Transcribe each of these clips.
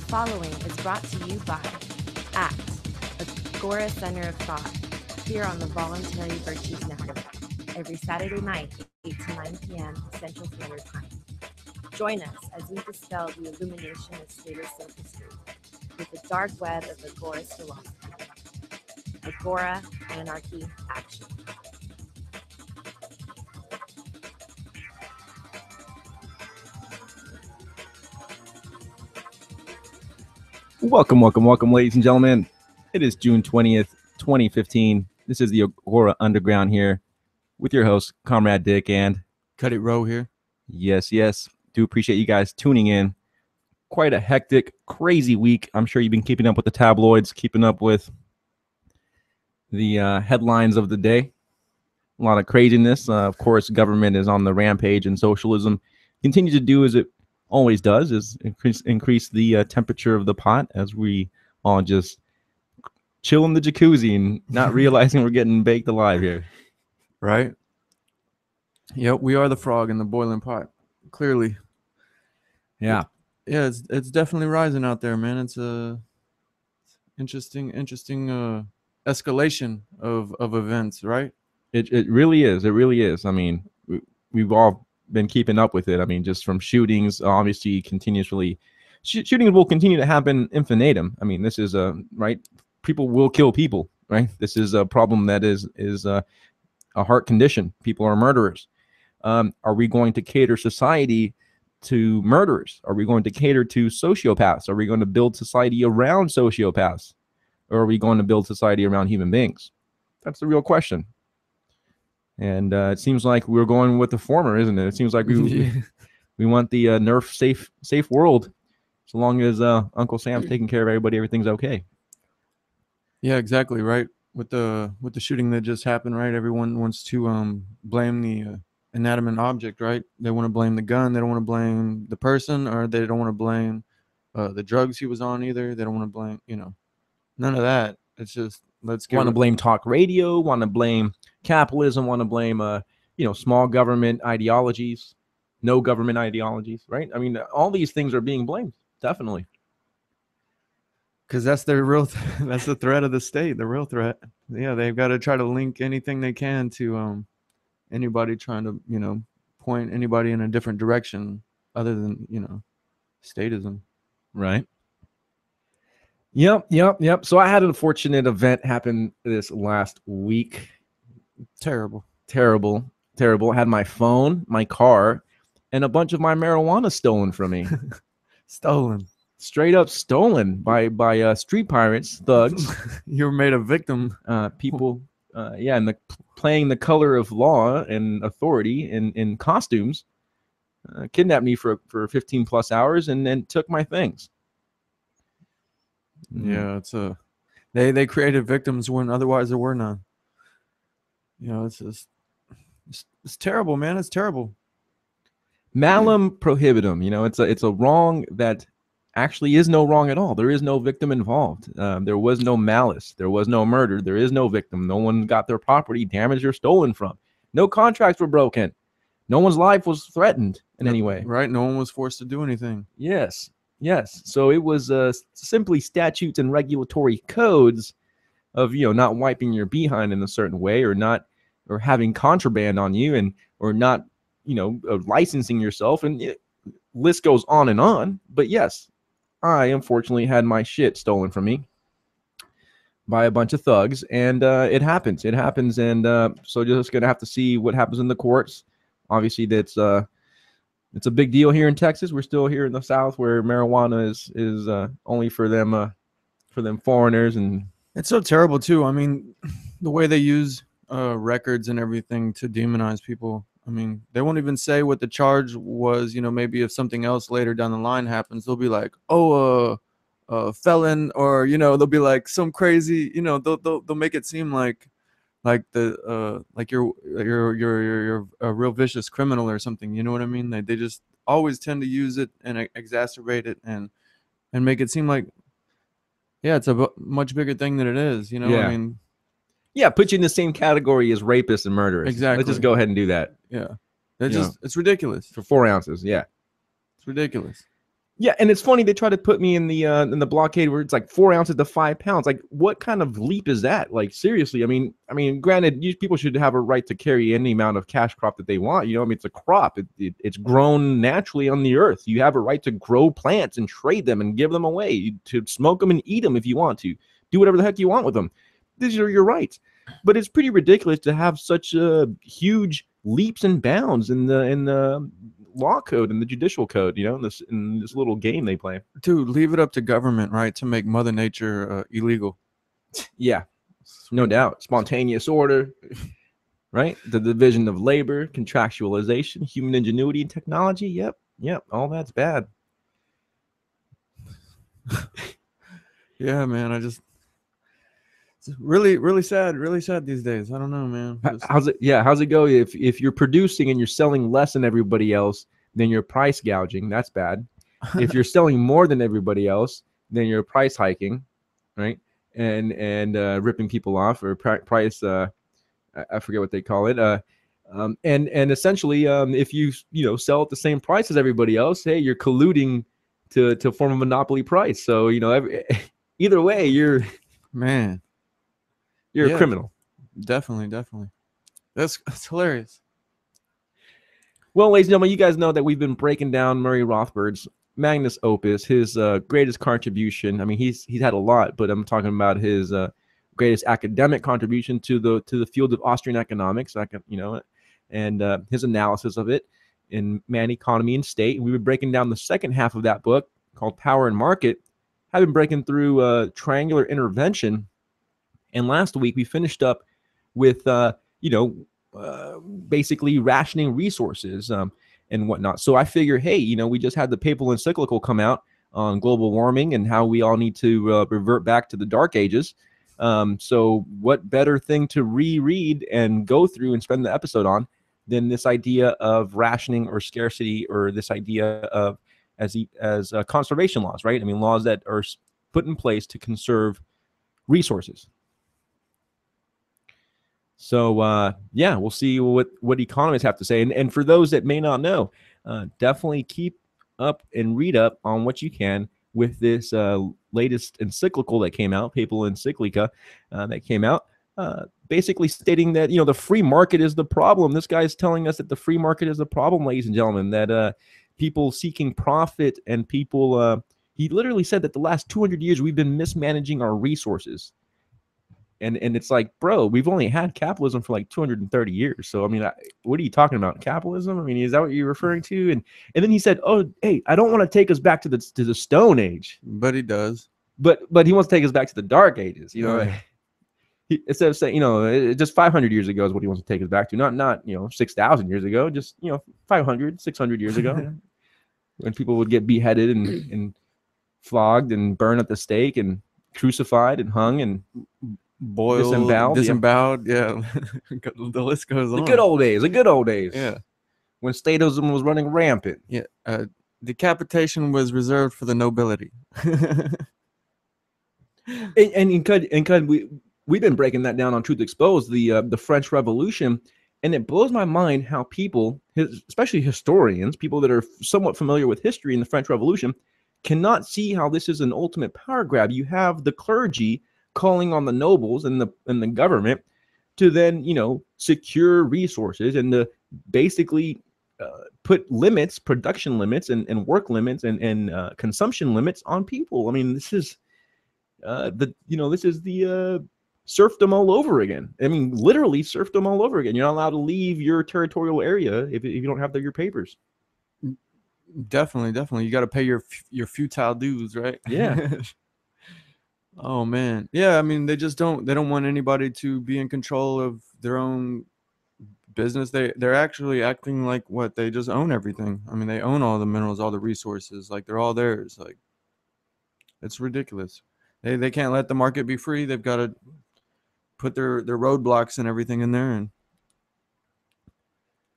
following is brought to you by ACT, Agora Center of Thought, here on the Voluntary Virtues Network, every Saturday night, 8 to 9 p.m. Central Standard Time. Join us as we dispel the illumination of status sophistry with the dark web of Agora's philosophy. Agora, Anarchy, Action. Welcome, ladies and gentlemen. It is June 20th, 2015. This is the Agora Underground here with your host, Comrade Dick, and Cut It Row here. Yes. Do appreciate you guys tuning in. Quite a hectic, crazy week. I'm sure you've been keeping up with the tabloids, keeping up with the headlines of the day. A lot of craziness. Of course, government is on the rampage, and socialism continues to do as it always does, is increase the temperature of the pot as we all just chill in the jacuzzi and not realizing we're getting baked alive here. Right? Yep, we are the frog in the boiling pot. Clearly. Yeah. It's definitely rising out there, man. It's a interesting escalation of events, right? It really is. It really is. I mean, we've all been keeping up with it. I mean, just from shootings, obviously continuously shootings will continue to happen infinitum. I mean, this is right. People will kill people, right? This is a problem that is a heart condition. People are murderers. Are we going to cater society to murderers? Are we going to cater to sociopaths? Are we going to build society around sociopaths? Or are we going to build society around human beings? That's the real question. And it seems like we're going with the former, isn't it? It seems like we want the Nerf safe world, so long as Uncle Sam's taking care of everybody, everything's okay. Yeah, exactly, right. With the shooting that just happened, right? Everyone wants to blame the inanimate object, right? They want to blame the gun. They don't want to blame the person, or they don't want to blame the drugs he was on either. They don't want to blame, none of that. It's just want to blame talk radio, want to blame capitalism, want to blame small government ideologies, no government ideologies, right? I mean, all these things are being blamed, definitely, because that's their that's the threat of the state, the real threat. Yeah, they've got to try to link anything they can to anybody trying to point anybody in a different direction other than statism, right? Yep. So I had an unfortunate event happen this last week. Terrible. I had my phone, my car, and a bunch of my marijuana stolen from me. Stolen. Straight up stolen by street pirates, thugs. You were made a victim. People, and playing the color of law and authority in costumes, kidnapped me for 15 plus hours and then took my things. Yeah, it's they created victims when otherwise there were none. It's terrible, man. It's terrible. Malum prohibitum. It's a wrong that actually is no wrong at all. There is no victim involved. There was no malice. There was no murder. There is no victim. No one got their property damaged or stolen from. No contracts were broken. No one's life was threatened in any way. Right. No one was forced to do anything. Yes. So it was simply statutes and regulatory codes of not wiping your behind in a certain way, or having contraband on you, or not licensing yourself, and list goes on and on. But yes, I unfortunately had my shit stolen from me by a bunch of thugs, and it happens, and so just gonna have to see what happens in the courts. Obviously, it's a big deal here in Texas. We're still here in the South, where marijuana is only for them foreigners, and it's so terrible too. I mean, the way they use records and everything to demonize people. I mean, they won't even say what the charge was. Maybe if something else later down the line happens, they'll be like, felon, or they'll be like some crazy. They'll make it seem like you're a real vicious criminal or something. You know what I mean? They just always tend to use it and exacerbate it and make it seem like, it's a much bigger thing than it is. Yeah. I mean, put you in the same category as rapists and murderers. Exactly. Let's just go ahead and do that. Yeah, it's ridiculous for 4 ounces. Yeah, it's ridiculous. Yeah, and it's funny they try to put me in the blockade where it's like 4 ounces to 5 pounds. Like, what kind of leap is that? Like, seriously, I mean, granted, people should have a right to carry any amount of cash crop that they want. You know, I mean, it's a crop. It's grown naturally on the earth. You have a right to grow plants and trade them and give them away, to smoke them and eat them if you want to. Do whatever the heck you want with them. These are your rights. But it's pretty ridiculous to have such huge leaps and bounds in the law code and the judicial code, you know, in this little game they play. Dude, leave it up to government, right, to make Mother Nature illegal. Yeah, no doubt. Spontaneous order, right? The division of labor, contractualization, human ingenuity, and technology. Yep, all that's bad. Yeah, man. It's really sad these days. I don't know, man. How's it go if you're producing and you're selling less than everybody else, then you're price gouging? That's bad. If you're selling more than everybody else, then you're price hiking, right? And ripping people off, or price I forget what they call it. And essentially, if you sell at the same price as everybody else, hey, you're colluding to form a monopoly price. So either way, you're a criminal. Definitely. That's hilarious. Well, ladies and gentlemen, you guys know that we've been breaking down Murray Rothbard's magnus opus, his greatest contribution. I mean, he's had a lot, but I'm talking about his greatest academic contribution to the field of Austrian economics, and his analysis of it in Man, Economy, and State. And we've been breaking down the second half of that book called Power and Market. I've been breaking through triangular intervention. And last week we finished up with, basically rationing resources and whatnot. So I figure, hey, we just had the papal encyclical come out on global warming and how we all need to revert back to the Dark Ages. So what better thing to reread and go through and spend the episode on than this idea of rationing or scarcity, or this idea of as conservation laws, right? I mean, laws that are put in place to conserve resources. So, we'll see what economists have to say. And for those that may not know, definitely keep up and read up on what you can with this latest encyclical that came out, papal encyclica that came out, basically stating that, the free market is the problem. This guy's telling us that the free market is the problem, ladies and gentlemen, that people seeking profit and people, he literally said that the last 200 years we've been mismanaging our resources. And it's like, bro, we've only had capitalism for like 230 years. So, I mean, what are you talking about? Capitalism? I mean, is that what you're referring to? And then he said, oh, hey, I don't want to take us back to the Stone Age. But he does. But he wants to take us back to the Dark Ages. Right. Instead of saying, just 500 years ago is what he wants to take us back to. Not 6,000 years ago. Just, 500, 600 years ago. When people would get beheaded and flogged and burned at the stake and crucified and hung and boiled, disemboweled, yeah. The list goes on. The good old days. Yeah. When statism was running rampant. Yeah. Decapitation was reserved for the nobility. and we've been breaking that down on Truth Exposed, the French Revolution, and it blows my mind how people, especially historians, people that are somewhat familiar with history in the French Revolution, cannot see how this is an ultimate power grab. You have the clergy calling on the nobles and the government to then secure resources and to basically put limits, production limits and work limits and consumption limits on people. I mean, this is the serfdom all over again. I mean, literally serfdom all over again. You're not allowed to leave your territorial area if you don't have your papers. Definitely. You got to pay your futile dues, right? Yeah. Oh man. Yeah, I mean, they don't want anybody to be in control of their own business. They're actually acting like what? They just own everything. I mean, they own all the minerals, all the resources, like they're all theirs. Like, it's ridiculous. They can't let the market be free. They've got to put their roadblocks and everything in there. And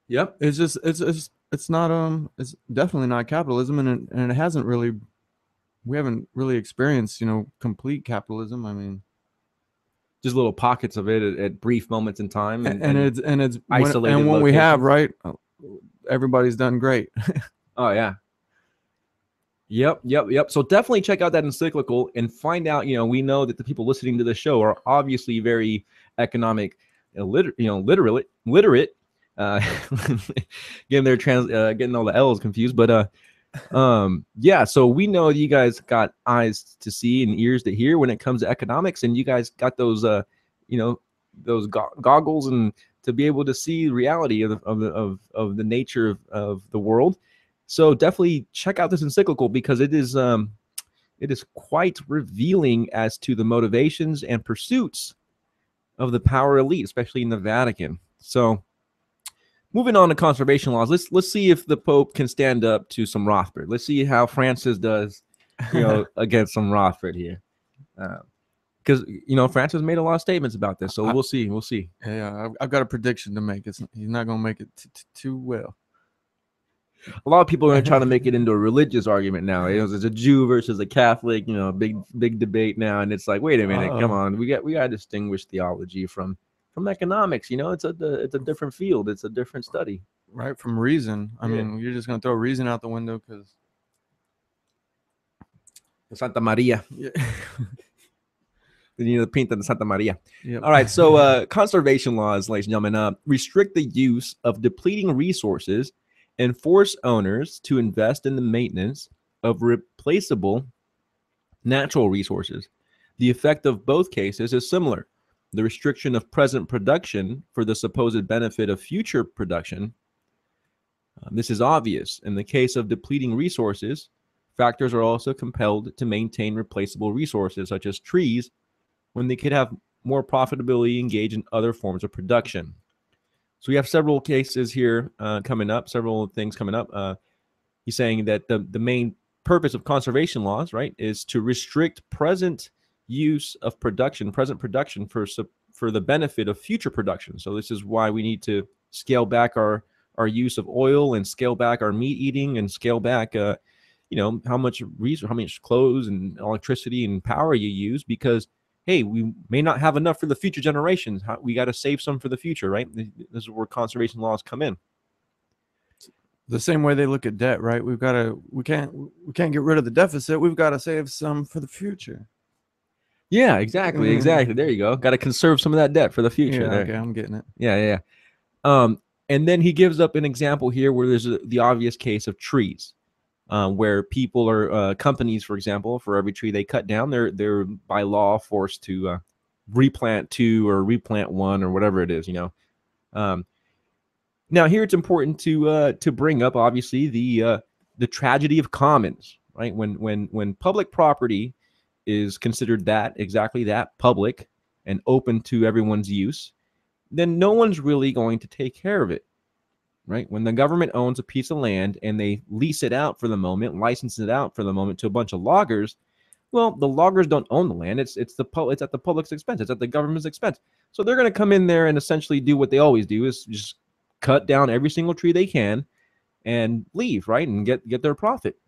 yep, it's definitely not capitalism, and it hasn't really. We haven't really experienced, complete capitalism. I mean, just little pockets of it at brief moments in time, and it's isolated. And when we have, right, everybody's done great. Oh yeah. Yep. So definitely check out that encyclical and find out. We know that the people listening to the show are obviously very economic, literate. Uh, getting all the L's confused, but yeah. So we know you guys got eyes to see and ears to hear when it comes to economics, and you guys got those those goggles and to be able to see the reality of the nature of the world. So definitely check out this encyclical because it is quite revealing as to the motivations and pursuits of the power elite, especially in the Vatican. So moving on to conservation laws, let's see if the Pope can stand up to some Rothbard. Let's see how Francis does, against some Rothbard here. Because Francis made a lot of statements about this, so we'll see. Yeah, I've got a prediction to make. He's not going to make it too well. A lot of people are trying to make it into a religious argument now. It's a Jew versus a Catholic, big debate now, and it's like, wait a minute, come on, we got to distinguish theology from economics. It's a different field, it's a different study, right? From reason. I mean, you're just going to throw reason out the window because Santa Maria. Yeah. The Pinta de Santa Maria. Yep. All right, so conservation laws, ladies and gentlemen, restrict the use of depleting resources and force owners to invest in the maintenance of replaceable natural resources. The effect of both cases is similar. The restriction of present production for the supposed benefit of future production. This is obvious. In the case of depleting resources, factors are also compelled to maintain replaceable resources, such as trees, when they could have more profitability engaged in other forms of production. So we have several cases here coming up, several things coming up. He's saying that the main purpose of conservation laws, right, is to restrict present use of production, present production for the benefit of future production. So this is why we need to scale back our use of oil and scale back our meat eating and scale back, how much clothes and electricity and power you use, because hey, we may not have enough for the future generations. We got to save some for the future, right? This is where conservation laws come in. The same way they look at debt, right? We can't get rid of the deficit. We've got to save some for the future. Yeah, exactly. There you go. Got to conserve some of that debt for the future. Yeah, okay, I'm getting it. Yeah. And then he gives up an example here where there's the obvious case of trees. Where people or companies, for example, for every tree they cut down, they're by law forced to replant 2 or replant 1 or whatever it is, Now here it's important to bring up, obviously, the tragedy of commons, right? When public property is considered exactly that, public and open to everyone's use, then no one's really going to take care of it. Right? When the government owns a piece of land and they lease it out for the moment, license it out for the moment to a bunch of loggers, well, the loggers don't own the land. It's at the public's expense. It's at the government's expense. So they're going to come in there and essentially do what they always do, is just cut down every single tree they can and leave, right? And get their profit.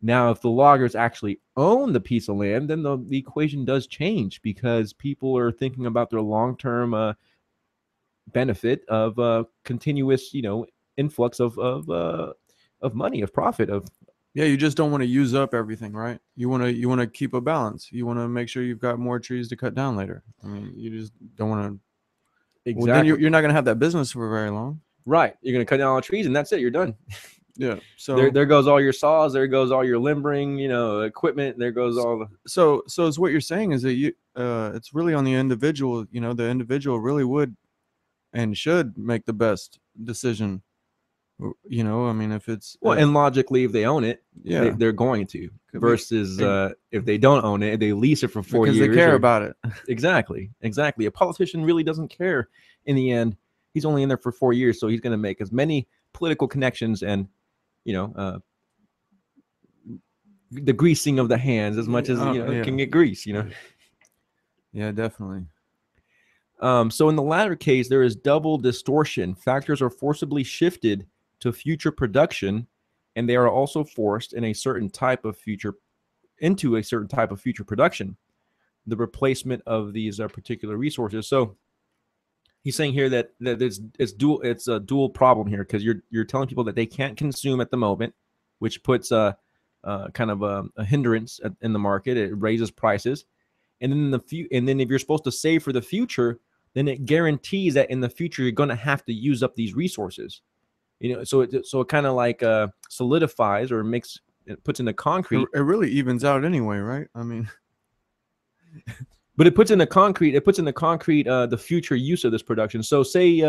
Now, if the loggers actually own the piece of land, then the equation does change, because people are thinking about their long-term benefit of continuous, influx of money, of profit, of. Yeah, you just don't want to use up everything, right? You want to keep a balance. You want to make sure you've got more trees to cut down later. I mean, you just don't want to. Exactly. Well, then you're not going to have that business for very long. Right. You're going to cut down all the trees and that's it. You're done. Yeah. So there goes all your saws. There goes all your limbering, equipment. There goes all the. So it's what you're saying is that it's really on the individual. The individual really would and should make the best decision. I mean, if it's and logically, if they own it, yeah, they're going to. Versus if they don't own it, they lease it for 4 years. Because they care about it. Exactly. A politician really doesn't care. In the end, he's only in there for 4 years, so he's going to make as many political connections and, the greasing of the hands as much as can get grease. Yeah, definitely. So in the latter case, there is double distortion. Factors are forcibly shifted to future production, and they are also forced into a certain type of future production, the replacement of these particular resources. So he's saying here that it's a dual problem here, because you're telling people that they can't consume at the moment, which puts kind of a hindrance in the market. It raises prices, and then and then if you're supposed to save for the future, then it guarantees that in the future you're going to have to use up these resources. So it kind of like solidifies, or it puts into concrete. It really evens out anyway, right? I mean, but it puts into concrete the future use of this production. So say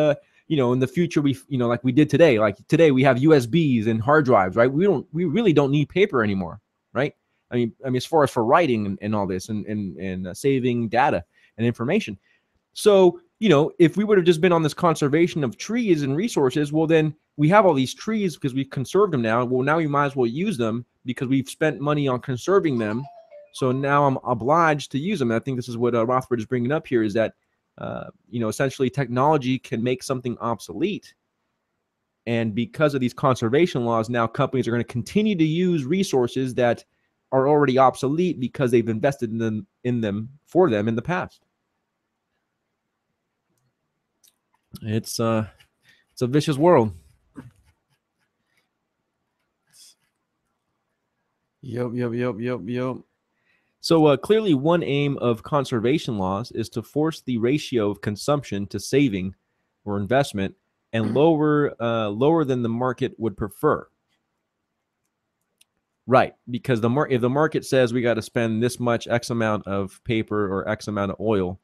in the future we like we did today, we have USBs and hard drives, right? We really don't need paper anymore, right? I mean as far as for writing and all this and saving data and information. So if we would have just been on this conservation of trees and resources, well, then we have all these trees because we've conserved them now. Well, now we might as well use them because we've spent money on conserving them. So now I'm obliged to use them. And I think this is what Rothbard is bringing up here, is that, essentially technology can make something obsolete. And because of these conservation laws, now companies are going to continue to use resources that are already obsolete because they've invested in them for them in the past. It's a vicious world. Yep. So clearly one aim of conservation laws is to force the ratio of consumption to saving or investment and lower than the market would prefer. Right, because if the market says we got to spend this much X amount of paper or X amount of oil,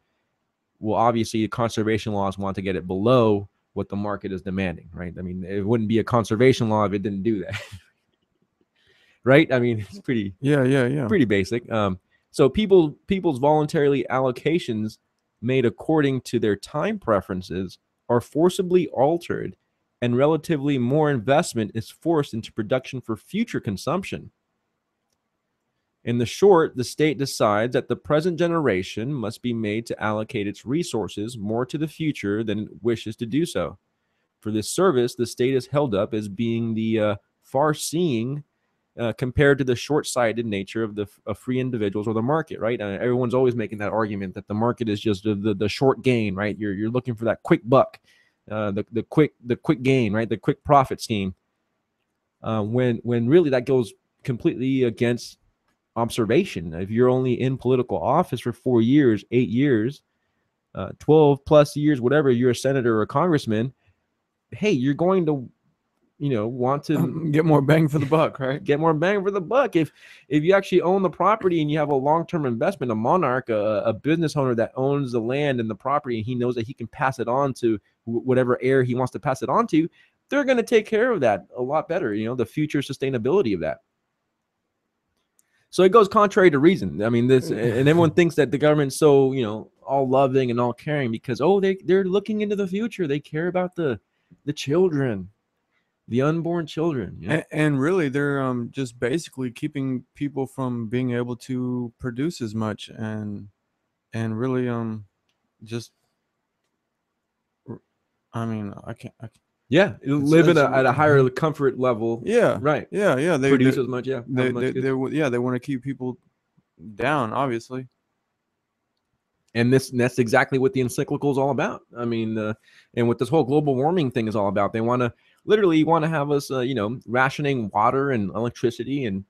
well, obviously conservation laws want to get it below what the market is demanding, right? I mean, it wouldn't be a conservation law if it didn't do that. Right? I mean, it's pretty pretty basic. So people's voluntarily allocations made according to their time preferences are forcibly altered, and relatively more investment is forced into production for future consumption. In the short, the state decides that the present generation must be made to allocate its resources more to the future than it wishes to do so. For this service, the state is held up as being the far-seeing compared to the short-sighted nature of free individuals or the market, right? Everyone's always making that argument that the market is just the short gain, right? You're looking for that quick buck, the quick gain, right? The quick profit scheme. When really that goes completely against observation. If you're only in political office for 4 years, 8 years, 12 plus years, whatever, you're a senator or a congressman, hey, you're going to want to get more bang for the buck, right? Get more bang for the buck. If you actually own the property and you have a long-term investment, a monarch, a business owner that owns the land and the property, and he knows that he can pass it on to whatever heir he wants to pass it on to, they're going to take care of that a lot better, the future sustainability of that. So it goes contrary to reason. I mean, and everyone thinks that the government's so, all loving and all caring because, they're looking into the future. They care about the children, the unborn children. And really, they're just basically keeping people from being able to produce as much and really just, I mean, I can't. Yeah, live at a higher comfort level. Yeah, right. Yeah. They produce as much. Yeah, they want to keep people down, obviously. And that's exactly what the encyclical is all about. I mean, and what this whole global warming thing is all about. They literally want to have us, rationing water and electricity, and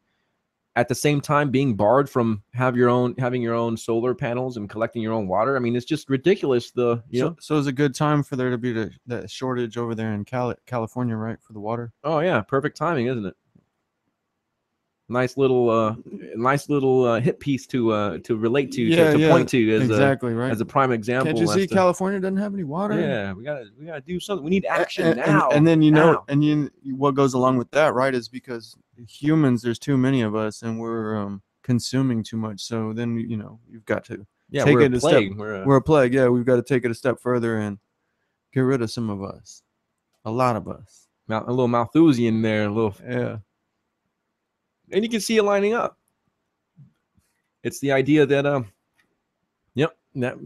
at the same time being barred from having your own solar panels and collecting your own water. I mean, it's just ridiculous. So it's a good time for there to be the shortage over there in California, right, for the water. Oh yeah, perfect timing, isn't it? Nice little hit piece to relate to point to as exactly right as a prime example. Can't you see California doesn't have any water? Yeah, we gotta do something. We need action now. And then what goes along with that, right, is because humans, there's too many of us, and we're consuming too much. So then you've got to take it a step. We're a plague. Yeah, we've got to take it a step further and get rid of some of us, a lot of us. A little Malthusian there, a little And you can see it lining up. It's the idea that,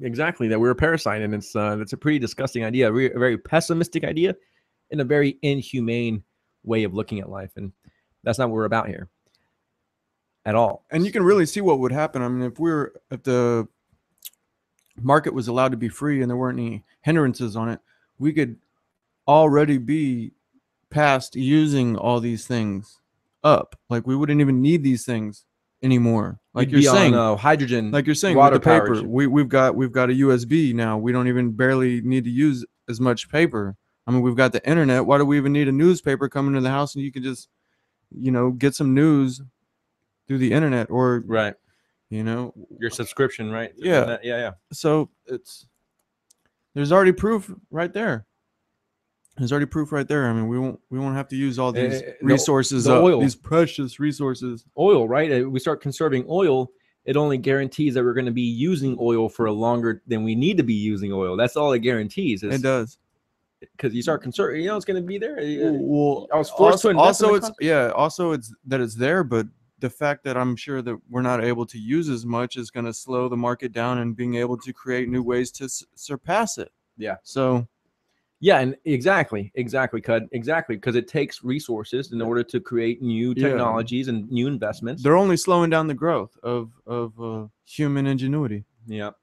exactly, that we're a parasite, and it's a pretty disgusting idea, a very pessimistic idea, and a very inhumane way of looking at life, and that's not what we're about here at all. And you can really see what would happen. I mean, if the market was allowed to be free and there weren't any hindrances on it, we could already be past using all these things up. Like we wouldn't even need these things anymore. Like You'd you're be saying, on hydrogen, like you're saying with water the paper, powered ship. we've got a USB now. We don't even barely need to use as much paper. I mean, we've got the internet. Why do we even need a newspaper coming to the house and you can just, get some news through the internet or Right. your subscription, right? Yeah. Yeah. So there's already proof right there. I mean, we won't have to use all these resources, the oil. these precious resources. Oil, right? We start conserving oil. It only guarantees that we're going to be using oil for a longer than we need to be using oil. That's all it guarantees. It does. Because you start conserving, it's going to be there. Well, I was forced to invest in the concept. Also it's that it's there, but the fact that I'm sure that we're not able to use as much is going to slow the market down and being able to create new ways to surpass it. Yeah. So. Yeah, and exactly, because it takes resources in order to create new technologies and new investments. They're only slowing down the growth of human ingenuity. Yep.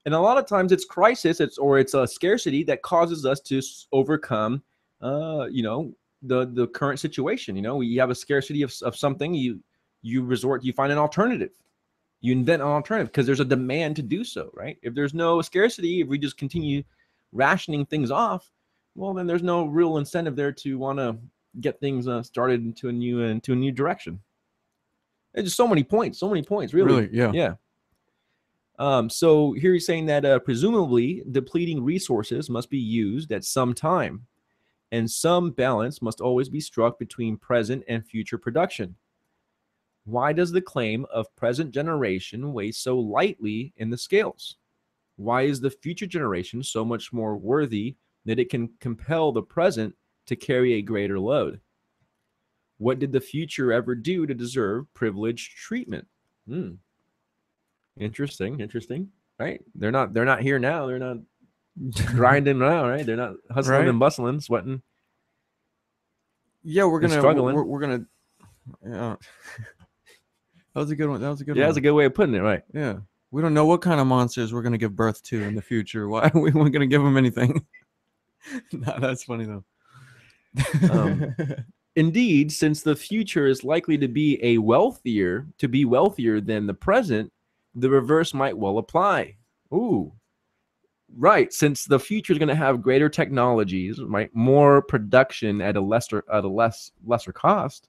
And a lot of times it's crisis, it's a scarcity that causes us to overcome, the current situation. We have a scarcity of something. You find an alternative. You invent an alternative because there's a demand to do so, right? If there's no scarcity, if we just continue rationing things off, well, then there's no real incentive there to want to get things started into a new direction. There's just so many points, really. Yeah. So here he's saying that presumably depleting resources must be used at some time, and some balance must always be struck between present and future production. Why does the claim of present generation weigh so lightly in the scales? Why is the future generation so much more worthy that it can compel the present to carry a greater load? What did the future ever do to deserve privileged treatment? Interesting, right? They're not here now. They're not grinding now, right? They're not hustling and bustling, sweating. Yeah, we're gonna struggling. We're gonna. Yeah. That was a good one. Yeah, that's a good way of putting it, right? Yeah. We don't know what kind of monsters we're going to give birth to in the future. Why we weren't going to give them anything? No, that's funny, though. Indeed, since the future is likely to be wealthier than the present, the reverse might well apply. Ooh. Right. Since the future is going to have greater technologies, right? More production at a lesser cost.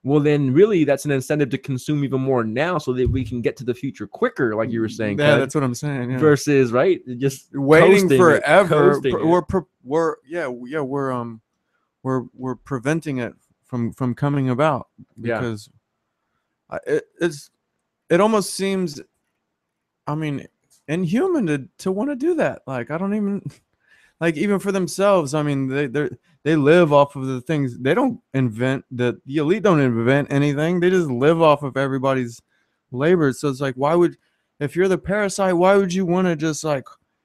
Well, then really that's an incentive to consume even more now so that we can get to the future quicker, like you were saying. Yeah, that's what I'm saying. Yeah. Versus, right, just waiting forever. We're preventing it from coming about because it almost seems, I mean, inhuman to want to do that. Like, I don't even even for themselves. I mean, they live off of the things. They don't invent the elite don't invent anything. They just live off of everybody's labor. So it's like, if you're the parasite, why would you want to just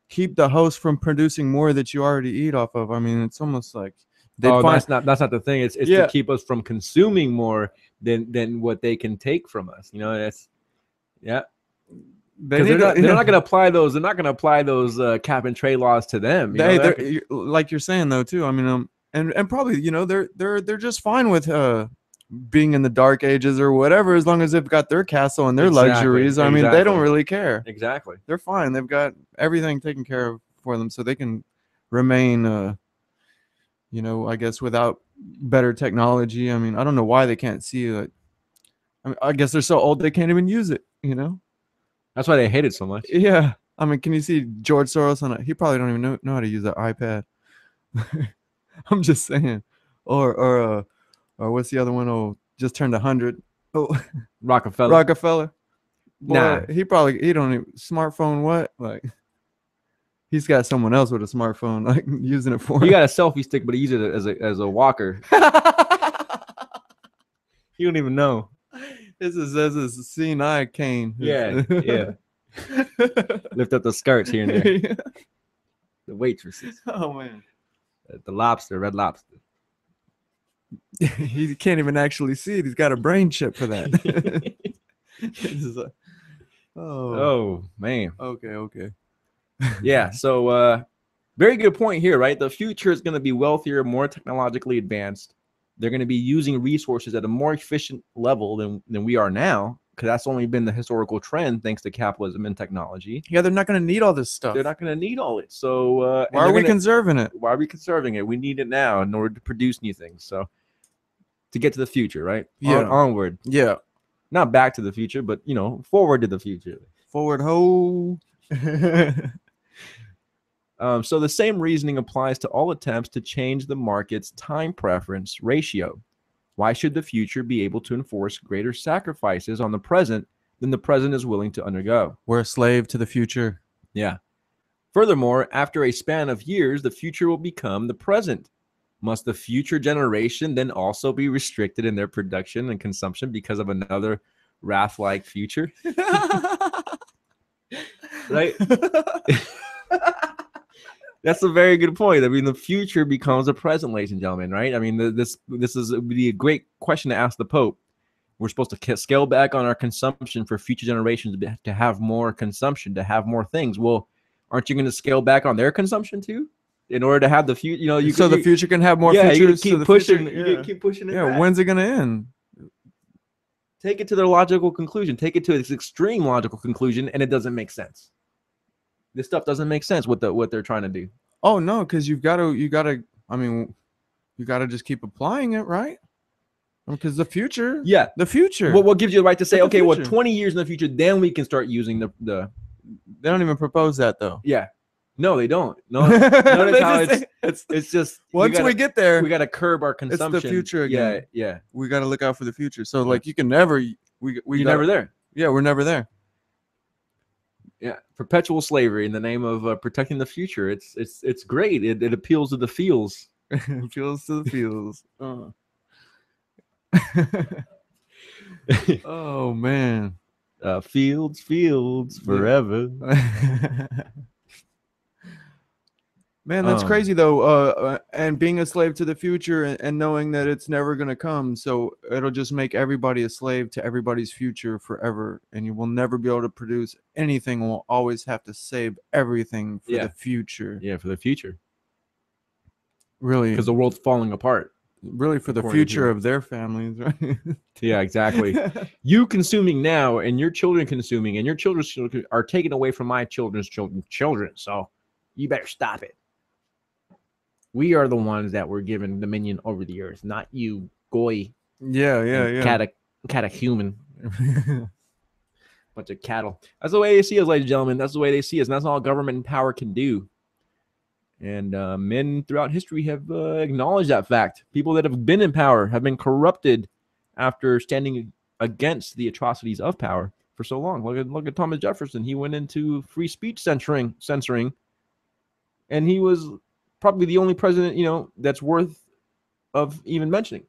keep the host from producing more that you already eat off of? I mean, it's almost like that's not the thing. It's to keep us from consuming more than what they can take from us. That's They're not going to apply those. They're not going to apply those cap and trade laws to them. Like you're saying though too. I mean, and probably they're just fine with being in the dark ages or whatever, as long as they've got their castle and their luxuries. I mean, they don't really care. Exactly. They're fine. They've got everything taken care of for them, so they can remain. I guess without better technology. I mean, I don't know why they can't see it. I guess they're so old they can't even use it. That's why they hate it so much. Yeah. I mean, can you see George Soros on it? He probably don't even know how to use an iPad. I'm just saying. Or what's the other one? Oh, just turned 100. Oh, Rockefeller. Boy, nah. He don't even smartphone what? He's got someone else with a smartphone using it for him. He got a selfie stick, but he used it as a walker. You don't even know. This is a senile cane. Yeah. Lift up the skirts here and there. Yeah. The waitresses. Oh man. The lobster, Red Lobster. He can't even actually see it. He's got a brain chip for that. Oh man. Okay. Yeah. So very good point here, right? The future is going to be wealthier, more technologically advanced. They're going to be using resources at a more efficient level than we are now, because that's only been the historical trend thanks to capitalism and technology. Yeah, they're not going to need all this stuff. They're not going to need all it. So why are we conserving it? Why are we conserving it? We need it now in order to produce new things. So to get to the future, right? Yeah. Onward. Yeah. Not back to the future, but forward to the future. Forward ho. So the same reasoning applies to all attempts to change the market's time preference ratio. Why should the future be able to enforce greater sacrifices on the present than the present is willing to undergo? We're a slave to the future. Yeah. Furthermore, after a span of years, the future will become the present. Must the future generation then also be restricted in their production and consumption because of another wrath-like future? Right? That's a very good point. I mean, the future becomes the present, ladies and gentlemen, right? I mean, this is would be a great question to ask the Pope. We're supposed to scale back on our consumption for future generations to have more consumption, to have more things. Well, aren't you going to scale back on their consumption too, in order to have the future? The future can have more features. You keep pushing. You keep pushing it. Yeah. When's it going to end? Take it to their logical conclusion. Take it to its extreme logical conclusion, and it doesn't make sense. This stuff doesn't make sense. What they're trying to do. Oh no, because you gotta. I mean, you gotta just keep applying it, right? Because the future. Yeah, the future. What gives you the right to say, okay, future. 20 years in the future, then we can start using the. They don't even propose that though. Yeah. No, they don't. No, notice how it's just once we get there, we gotta curb our consumption. It's the future again. Yeah. We gotta look out for the future. So like you can never. You're never there. Yeah, we're never there. Yeah, perpetual slavery in the name of protecting the future. It's great. It appeals to the feels. It appeals to the feels. Oh man. Fields forever. Man, that's crazy though. And being a slave to the future and knowing that it's never gonna come, so it'll just make everybody a slave to everybody's future forever, and you will never be able to produce anything. We'll always have to save everything for the future. Yeah, for the future. Really, because the world's falling apart. Really, for the future of their families, right? Yeah, exactly. You consuming now, and your children consuming, and your children's children are taken away from my children's children. So you better stop it. We are the ones that were given dominion over the earth, not you, goy. Yeah. Catechumen. Bunch of cattle. That's the way they see us, ladies and gentlemen. That's the way they see us. And that's all government and power can do. And men throughout history have acknowledged that fact. People that have been in power have been corrupted after standing against the atrocities of power for so long. Look at Thomas Jefferson. He went into free speech censoring, and he was probably the only president, that's worthy of mention.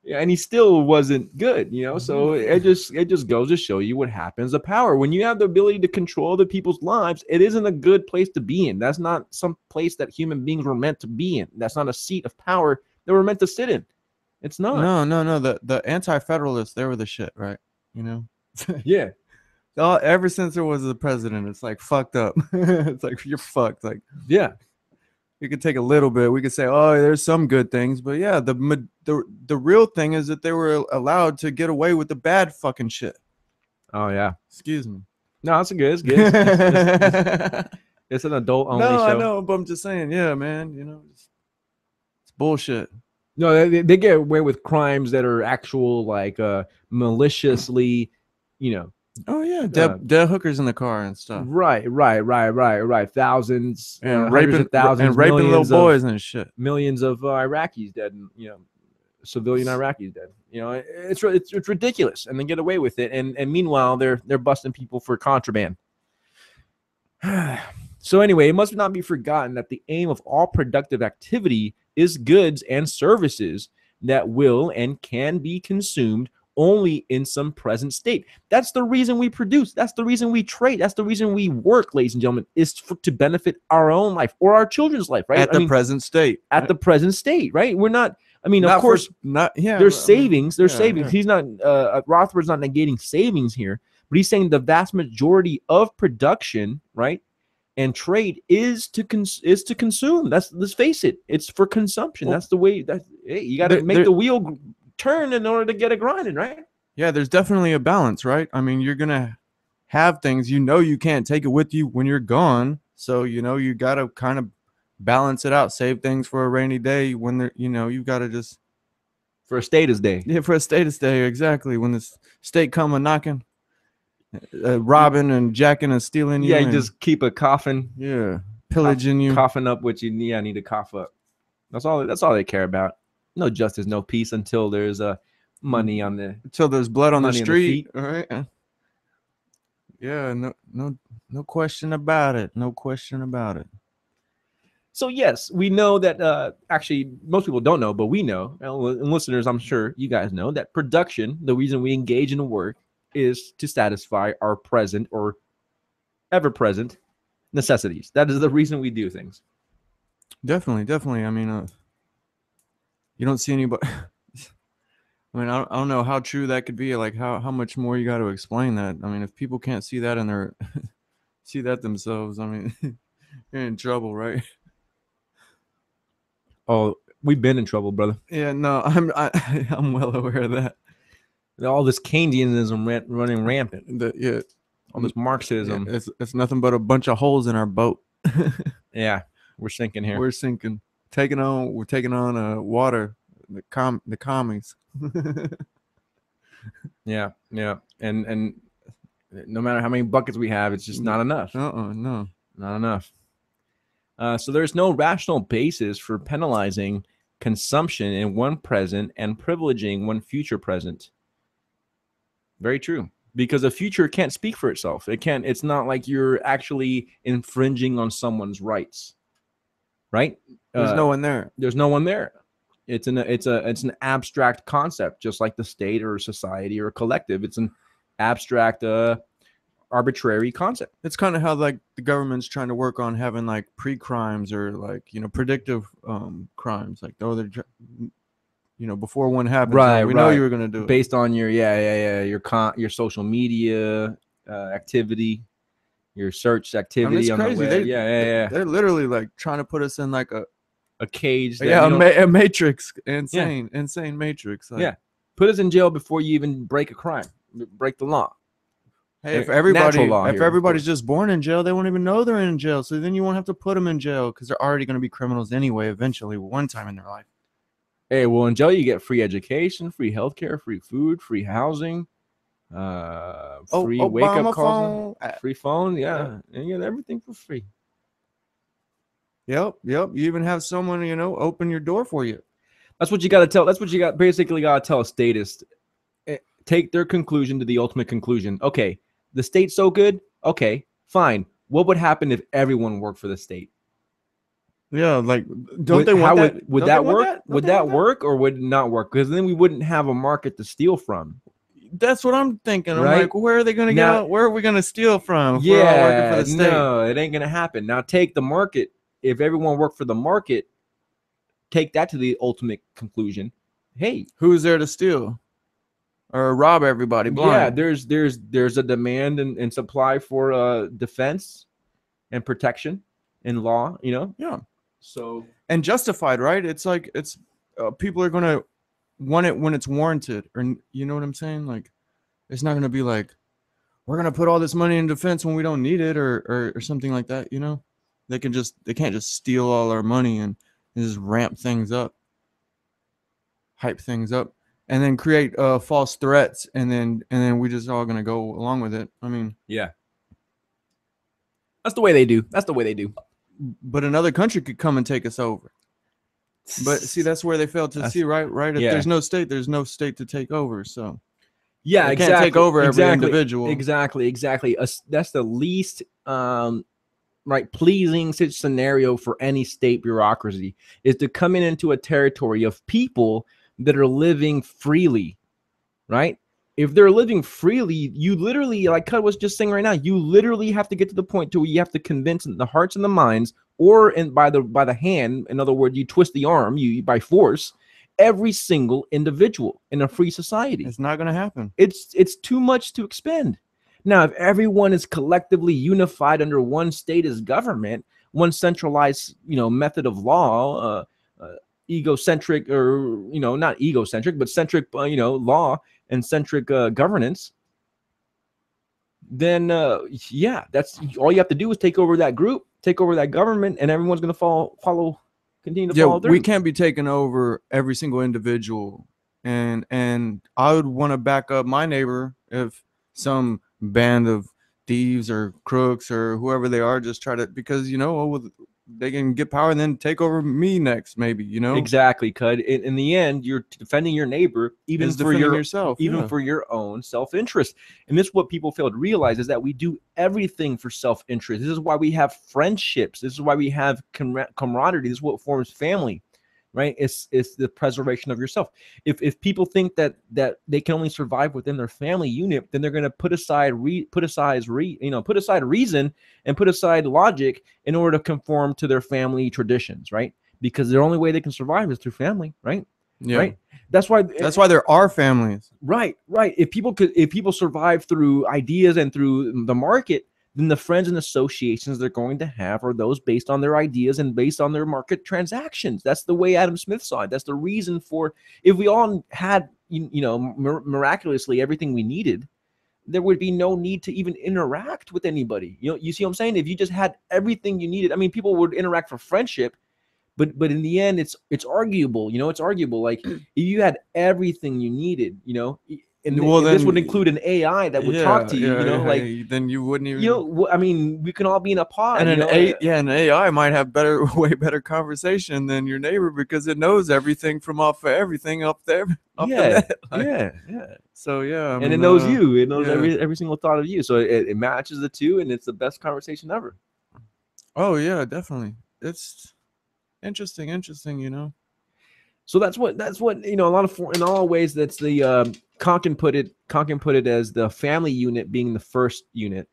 Yeah, and he still wasn't good, So it just goes to show you what happens to power. When you have the ability to control other people's lives, it isn't a good place to be in. That's not some place that human beings were meant to be in. That's not a seat of power they were meant to sit in. It's not. No. The anti-federalists, they were the shit, right? Yeah. Ever since there was a president, it's like fucked up. It's like you're fucked. Like, yeah. You could take a little bit. We could say, oh, there's some good things, but yeah, the real thing is that they were allowed to get away with the bad fucking shit. Oh yeah. Excuse me. No, it's good. It's good. It's an adult only show. I know, but I'm just saying, yeah, man. It's bullshit. No, they get away with crimes that are actual, like maliciously, Oh yeah, dead hookers in the car and stuff. Right. Thousands and raping little boys and shit. Millions of Iraqis dead, and civilian Iraqis dead. It's ridiculous, and they get away with it. And meanwhile, they're busting people for contraband. So anyway, it must not be forgotten that the aim of all productive activity is goods and services that will and can be consumed only in some present state. That's the reason we produce. That's the reason we trade. That's the reason we work, ladies and gentlemen, is to benefit our own life or our children's life, right? At the present state. At the present state, right? We're not, of course, there's savings. There's savings. Yeah. He's not, Rothbard's not negating savings here, but he's saying the vast majority of production, right, And trade is to consume. Let's face it. It's for consumption. Well, that's the way. Hey, you got to make the wheel turn in order to get it grinding, right? Yeah, there's definitely a balance, right? I mean, you're gonna have things you can't take it with you when you're gone, so you gotta kind of balance it out, save things for a rainy day when they're you gotta just for a status day. Yeah, for a status day, exactly. When the state come a knocking, robbing and jacking and stealing you. Yeah, you just keep a coffin. Yeah, pillaging you. Coughing up what you need. I need to cough up. That's all they care about. No justice, no peace until there's money on the until there's blood on the street. All right. Yeah, no question about it. No question about it. So yes, we know that actually most people don't know, but we know, and listeners, I'm sure you guys know that production, the reason we engage in work is to satisfy our present or ever-present necessities. That is the reason we do things. Definitely. I mean, you don't see anybody. I mean, I don't know how true that could be. Like, how much more you got to explain that? I mean, if people can't see that in their see that themselves, I mean, you're in trouble, right? Oh, we've been in trouble, brother. Yeah, no, I'm well aware of that. All this Keynesianism running rampant. All this Marxism. Yeah, it's nothing but a bunch of holes in our boat. Yeah, we're sinking here. We're sinking. We're taking on water. The commies. Yeah, and no matter how many buckets we have, it's just not enough. No, not enough. So there's no rational basis for penalizing consumption in one present and privileging one future present. Very true. Because a future can't speak for itself. It's not like you're actually infringing on someone's rights, right? There's no one there. There's no one there. It's an abstract concept, just like the state or society or collective. It's an abstract, arbitrary concept. It's kind of how like the government's trying to work on having like pre-crimes or like predictive crimes. Like before one happens, right? We know you were gonna do it based on your your social media activity, your search activity. I mean, it's crazy. They're literally like trying to put us in like a cage. A matrix. Insane matrix. Like, put us in jail before you even break a crime, break the law. Hey, if everybody's just born in jail, they won't even know they're in jail. So then you won't have to put them in jail because they're already going to be criminals anyway, eventually, one time in their life. Hey, well, in jail you get free education, free healthcare, free food, free housing, free wake-up calls, free phone. Yeah, and you get everything for free. Yep. You even have someone, open your door for you. That's what you got to tell. That's what you basically got to tell a statist. Take their conclusion to the ultimate conclusion. Okay, the state's so good. Okay, fine. What would happen if everyone worked for the state? Yeah, like don't they want that? Would that work? Would that work or would it not work? Because then we wouldn't have a market to steal from. That's what I'm thinking. I'm right? like, where are they going to get out? Where are we going to steal from? If yeah, we're all working for the state? No, it ain't going to happen. Now take the market. If everyone worked for the market, take that to the ultimate conclusion. Hey, who's there to steal or rob everybody blind? Yeah, there's a demand and supply for defense and protection in law. Yeah. So and justified, right? It's like people are gonna want it when it's warranted, or you know what I'm saying? Like, it's not gonna be like we're gonna put all this money in defense when we don't need it, or something like that. They can't just steal all our money and just ramp things up, hype things up, and then create false threats, and then we just all gonna go along with it. I mean, yeah, that's the way they do. But another country could come and take us over. But see, that's where they fail to see, right? If there's no state to take over. So yeah, they exactly. Can't take over every individual. Exactly. That's the least pleasing scenario for any state bureaucracy is to come into a territory of people that are living freely, right? If they're living freely, you literally, like Cut was just saying right now, you literally have to get to the point to where you have to convince the hearts and the minds, or by the hand. In other words, you twist the arm, you by force, every single individual in a free society. It's not going to happen. It's too much to expend. Now, if everyone is collectively unified under one state as government, one centralized, method of law, egocentric, or not egocentric, but centric, law and centric governance, then yeah, that's all you have to do is take over that group, take over that government, and everyone's going to continue to follow through. We can't be taking over every single individual, and I would want to back up my neighbor if some band of thieves or crooks or whoever they are just try to, because they can get power and then take over me next, maybe. Exactly, Cud. In the end, you're defending your neighbor, even for yourself, even for your own self-interest. And this is what people fail to realize, is that we do everything for self-interest. This is why we have friendships. This is why we have camaraderie. This is what forms family, right? It's the preservation of yourself. If people think that they can only survive within their family unit, then they're going to put aside reason and put aside logic in order to conform to their family traditions, right? Because the only way they can survive is through family, right? Yeah. Right. That's why there are families. Right. If people survive through ideas and through the market, then the friends and associations they're going to have are those based on their ideas and based on their market transactions. That's the way Adam Smith saw it. That's the reason for, if we all had, miraculously everything we needed, there would be no need to even interact with anybody. You see what I'm saying? If you just had everything you needed, I mean, people would interact for friendship, but in the end, it's arguable. It's arguable. Like, if you had everything you needed, and this would include an AI that would talk to you, then you wouldn't even. I mean, we can all be in a pod. And an AI might have way better conversation than your neighbor, because it knows everything from off of everything up there. The net. Yeah. So yeah, and it knows you. It knows every single thought of you. So it matches the two, and it's the best conversation ever. Oh yeah, definitely. It's interesting. So that's what a lot of, in all ways, that's the Kant can put it as the family unit being the first unit,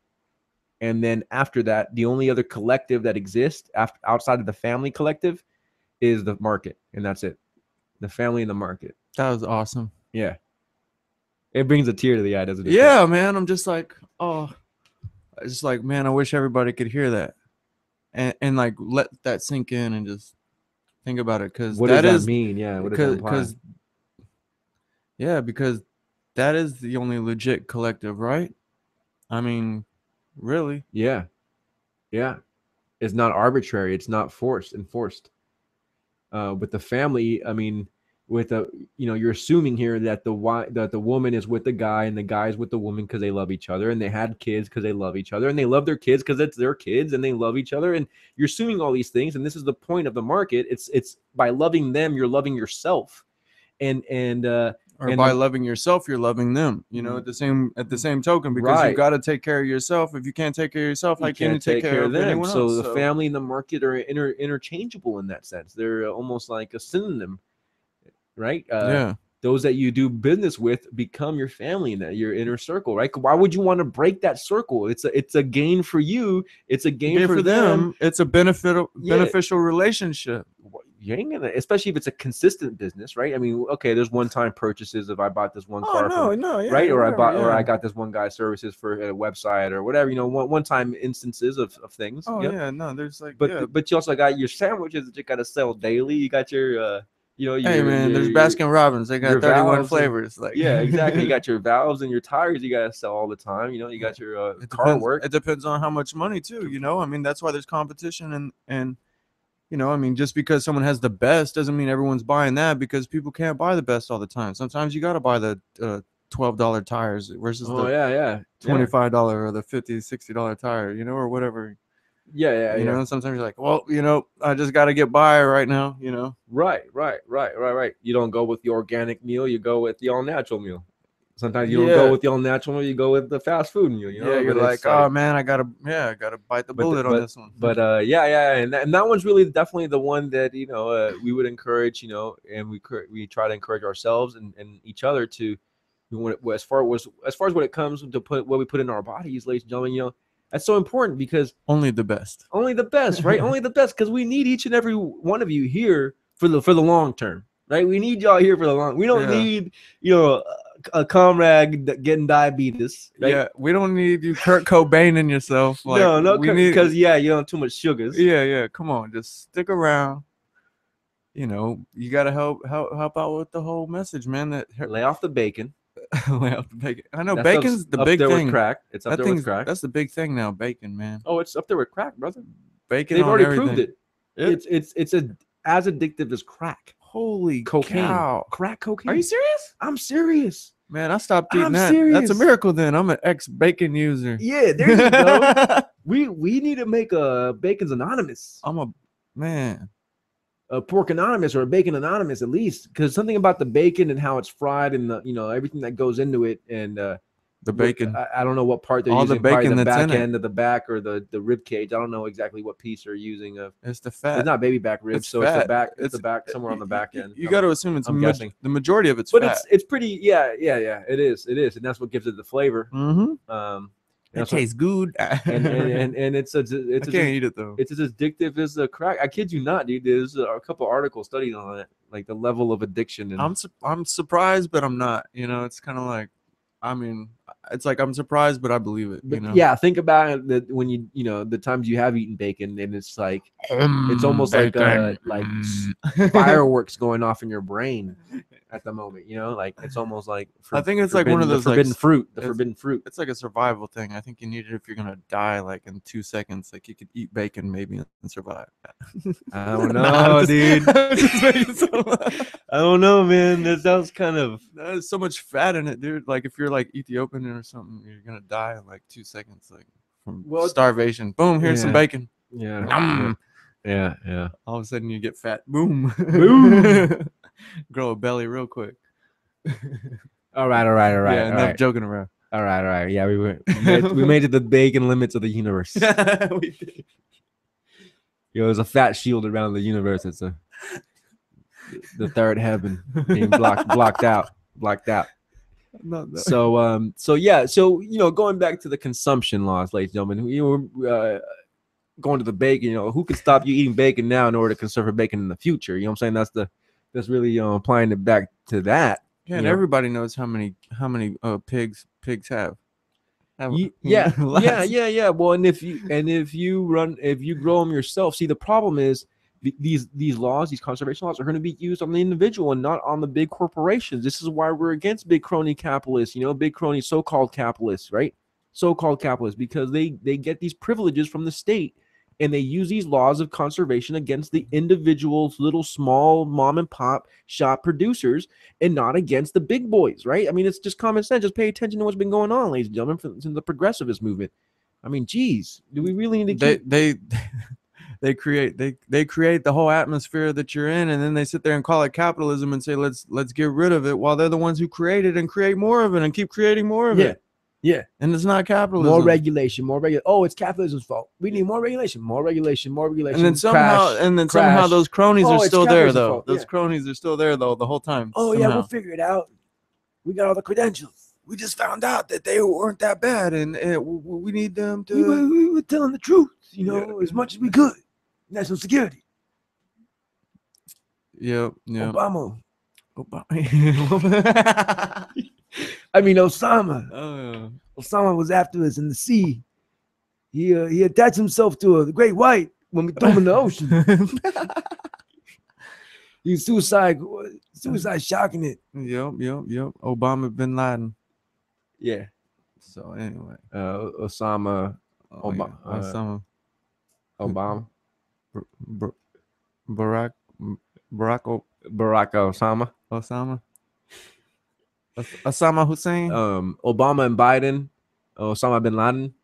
and then after that, the only other collective that exists outside of the family collective is the market, and that's it. The family and the market. That was awesome. Yeah, it brings a tear to the eye, doesn't it? Yeah, man. I'm just like, man, I wish everybody could hear that, and like let that sink in and just think about it, because what does that mean? Yeah, what does that imply? Because that is the only legit collective, right? I mean, really? Yeah. It's not arbitrary. It's not enforced. With the family, I mean, with you're assuming here that the woman is with the guy and the guy is with the woman because they love each other, and they had kids because they love each other, and they love their kids because it's their kids and they love each other, and you're assuming all these things. And this is the point of the market. It's by loving them, you're loving yourself, or by loving yourself, you're loving them. At the same token, because you've got to take care of yourself. If you can't take care of yourself, how can you take care of them? Anyone so else? The family and the market are interchangeable in that sense. They're almost like a synonym, right? Those that you do business with become your family in that your inner circle, right? Why would you want to break that circle? It's a gain for you. It's a gain for them. It's a beneficial relationship. You ain't gonna, especially if it's a consistent business, right? I mean, okay, there's one-time purchases. If I bought this one car, right, or I got this one guy services for a website or whatever, one-time instances of things. There's like, but you also got your sandwiches that you gotta sell daily. You got your there's Baskin Robbins. They got 31 flavors. Exactly. You got your valves and your tires you gotta sell all the time. You got your car work. It depends on how much money too. I mean, that's why there's competition and. I mean, just because someone has the best doesn't mean everyone's buying that, because people can't buy the best all the time. Sometimes you got to buy the $12 tires versus the $25 or the $50, $60 tire, or whatever. Yeah. Sometimes you're like, well, I just got to get by right now, Right. You don't go with the organic meal, you go with the all natural meal. Sometimes you don't go with the all natural meal, you go with the fast food meal. You're like, oh man, I gotta bite the bullet on this one. But and that one's really definitely the one that we would encourage, and we try to encourage ourselves and each other to, as far as when it comes to what we put in our bodies, ladies and gentlemen, that's so important, because only the best, right? Only the best, because we need each and every one of you here for the long term, right? We need y'all here for the long. We don't need a comrade getting diabetes. Right? Yeah, we don't need you Kurt Cobain in yourself. Like, no, we need because you don't too much sugars. Yeah, come on, just stick around. You know, you gotta help out with the whole message, man. That Lay off the bacon. lay off the bacon. I know That bacon's stuff's the up big there thing. with crack. It's up That there with thing's crack. That's the big thing now, bacon, man. Oh, it's up there with crack, brother. Bacon. They've on already everything. proved it. It's as addictive as crack. Holy Cocaine. cow. Crack cocaine. Are you serious? I'm serious. Man, I stopped eating I'm that. serious. That's a miracle then. I'm an ex-bacon user. Yeah, there you go. we need to make a Bacon's Anonymous. I'm a man. A Pork Anonymous or a Bacon Anonymous at least, because something about the bacon and how it's fried and the everything that goes into it and The bacon. I don't know what part they're All using. the bacon probably the that's back in it. end of the back or the rib cage. I don't know exactly what piece they're using of. It's the fat. It's not baby back ribs, It's so fat. it's the back. It's It's- the back somewhere on the back end. You got to assume it's I'm guessing. the majority of it's But fat. it's pretty. Yeah. It is, and that's what gives it the flavor. Mm-hmm. And It that's what- tastes good. and it's I can't eat it though. it's as addictive as the crack. I kid you not, dude. There's a couple articles studied on it, like the level of addiction. And I'm surprised, but I'm not. You know, it's kind of like, I mean, it's like I'm surprised, but I believe it. but You know? yeah, think about it that when the times you have eaten bacon, and it's like it's almost bacon. like fireworks going off in your brain at the moment. Like it's almost like I think it's like one of those, the like, forbidden fruit. The it's- forbidden fruit. It's like a survival thing. I think you need it if you're gonna die like in 2 seconds. Like you could eat bacon maybe and survive. I don't know, Nah, I'm dude. I'm just making some- I don't know, man. That sounds kind of. There's so much fat in it, dude. Like if you're like Ethiopian or something, you're gonna die in like 2 seconds, like from starvation. Boom, here's some Yeah. bacon. Yeah. Nom. Yeah. All of a sudden you get fat. Boom. Boom. Grow a belly real quick. All right. Yeah, enough joking around. All right. Yeah, we made it to the bacon limits of the universe. We did. There's a fat shield around the universe. It's the third heaven being blocked out. Not that. So going back to the consumption laws, ladies and gentlemen, you were going to the bacon. Who can stop you eating bacon now in order to conserve for bacon in the future? You know what I'm saying? That's really applying it back to that. Yeah, and everybody knows how many pigs have. Yeah. Lots. Well, and if you grow them yourself, see, the problem is these laws, these conservation laws, are going to be used on the individual and not on the big corporations. This is why we're against big crony capitalists. Big crony so-called capitalists, right? So-called capitalists, because they get these privileges from the state. And they use these laws of conservation against the individuals, little small mom and pop shop producers, and not against the big boys, right? I mean, it's just common sense. Just pay attention to what's been going on, ladies and gentlemen, since the progressivist movement. I mean, geez, do we really need to keep... They create the whole atmosphere that you're in, and then they sit there and call it capitalism and say let's get rid of it, while they're the ones who create it and create more of it and keep creating more of it. Yeah. And it's not capitalism. More regulation. Oh, it's capitalism's fault. We need more regulation. And then somehow those cronies are still there though. Fault. Those cronies are still there though the whole time. Oh somehow. yeah, we'll figure it out. We got all the credentials. We just found out that they weren't that bad, and we need them to. We were telling the truth, as much as we could. National security. Yep. Obama. I mean, Osama. Oh. Osama was after us in the sea. He attached himself to a great white when we threw him in the ocean. He was suicide shocking it. Yep. Obama bin Laden. Yeah. So anyway, Osama. Osama. Obama. Barack Osama. Osama Hussein. Obama and Biden. Osama bin Laden.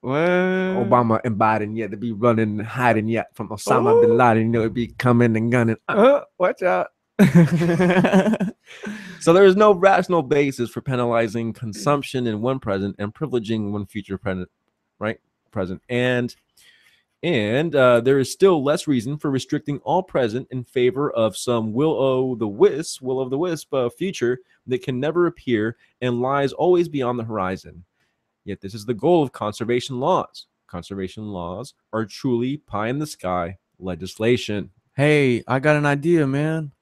What? Obama and Biden, to be running and hiding from Osama bin Laden, it'd be coming and gunning. Watch out. So there is no rational basis for penalizing consumption in one present and privileging one future present, right? And there is still less reason for restricting all present in favor of some will of the wisp future that can never appear and lies always beyond the horizon. Yet this is the goal of conservation laws. Conservation laws are truly pie in the sky legislation. Hey, I got an idea, man.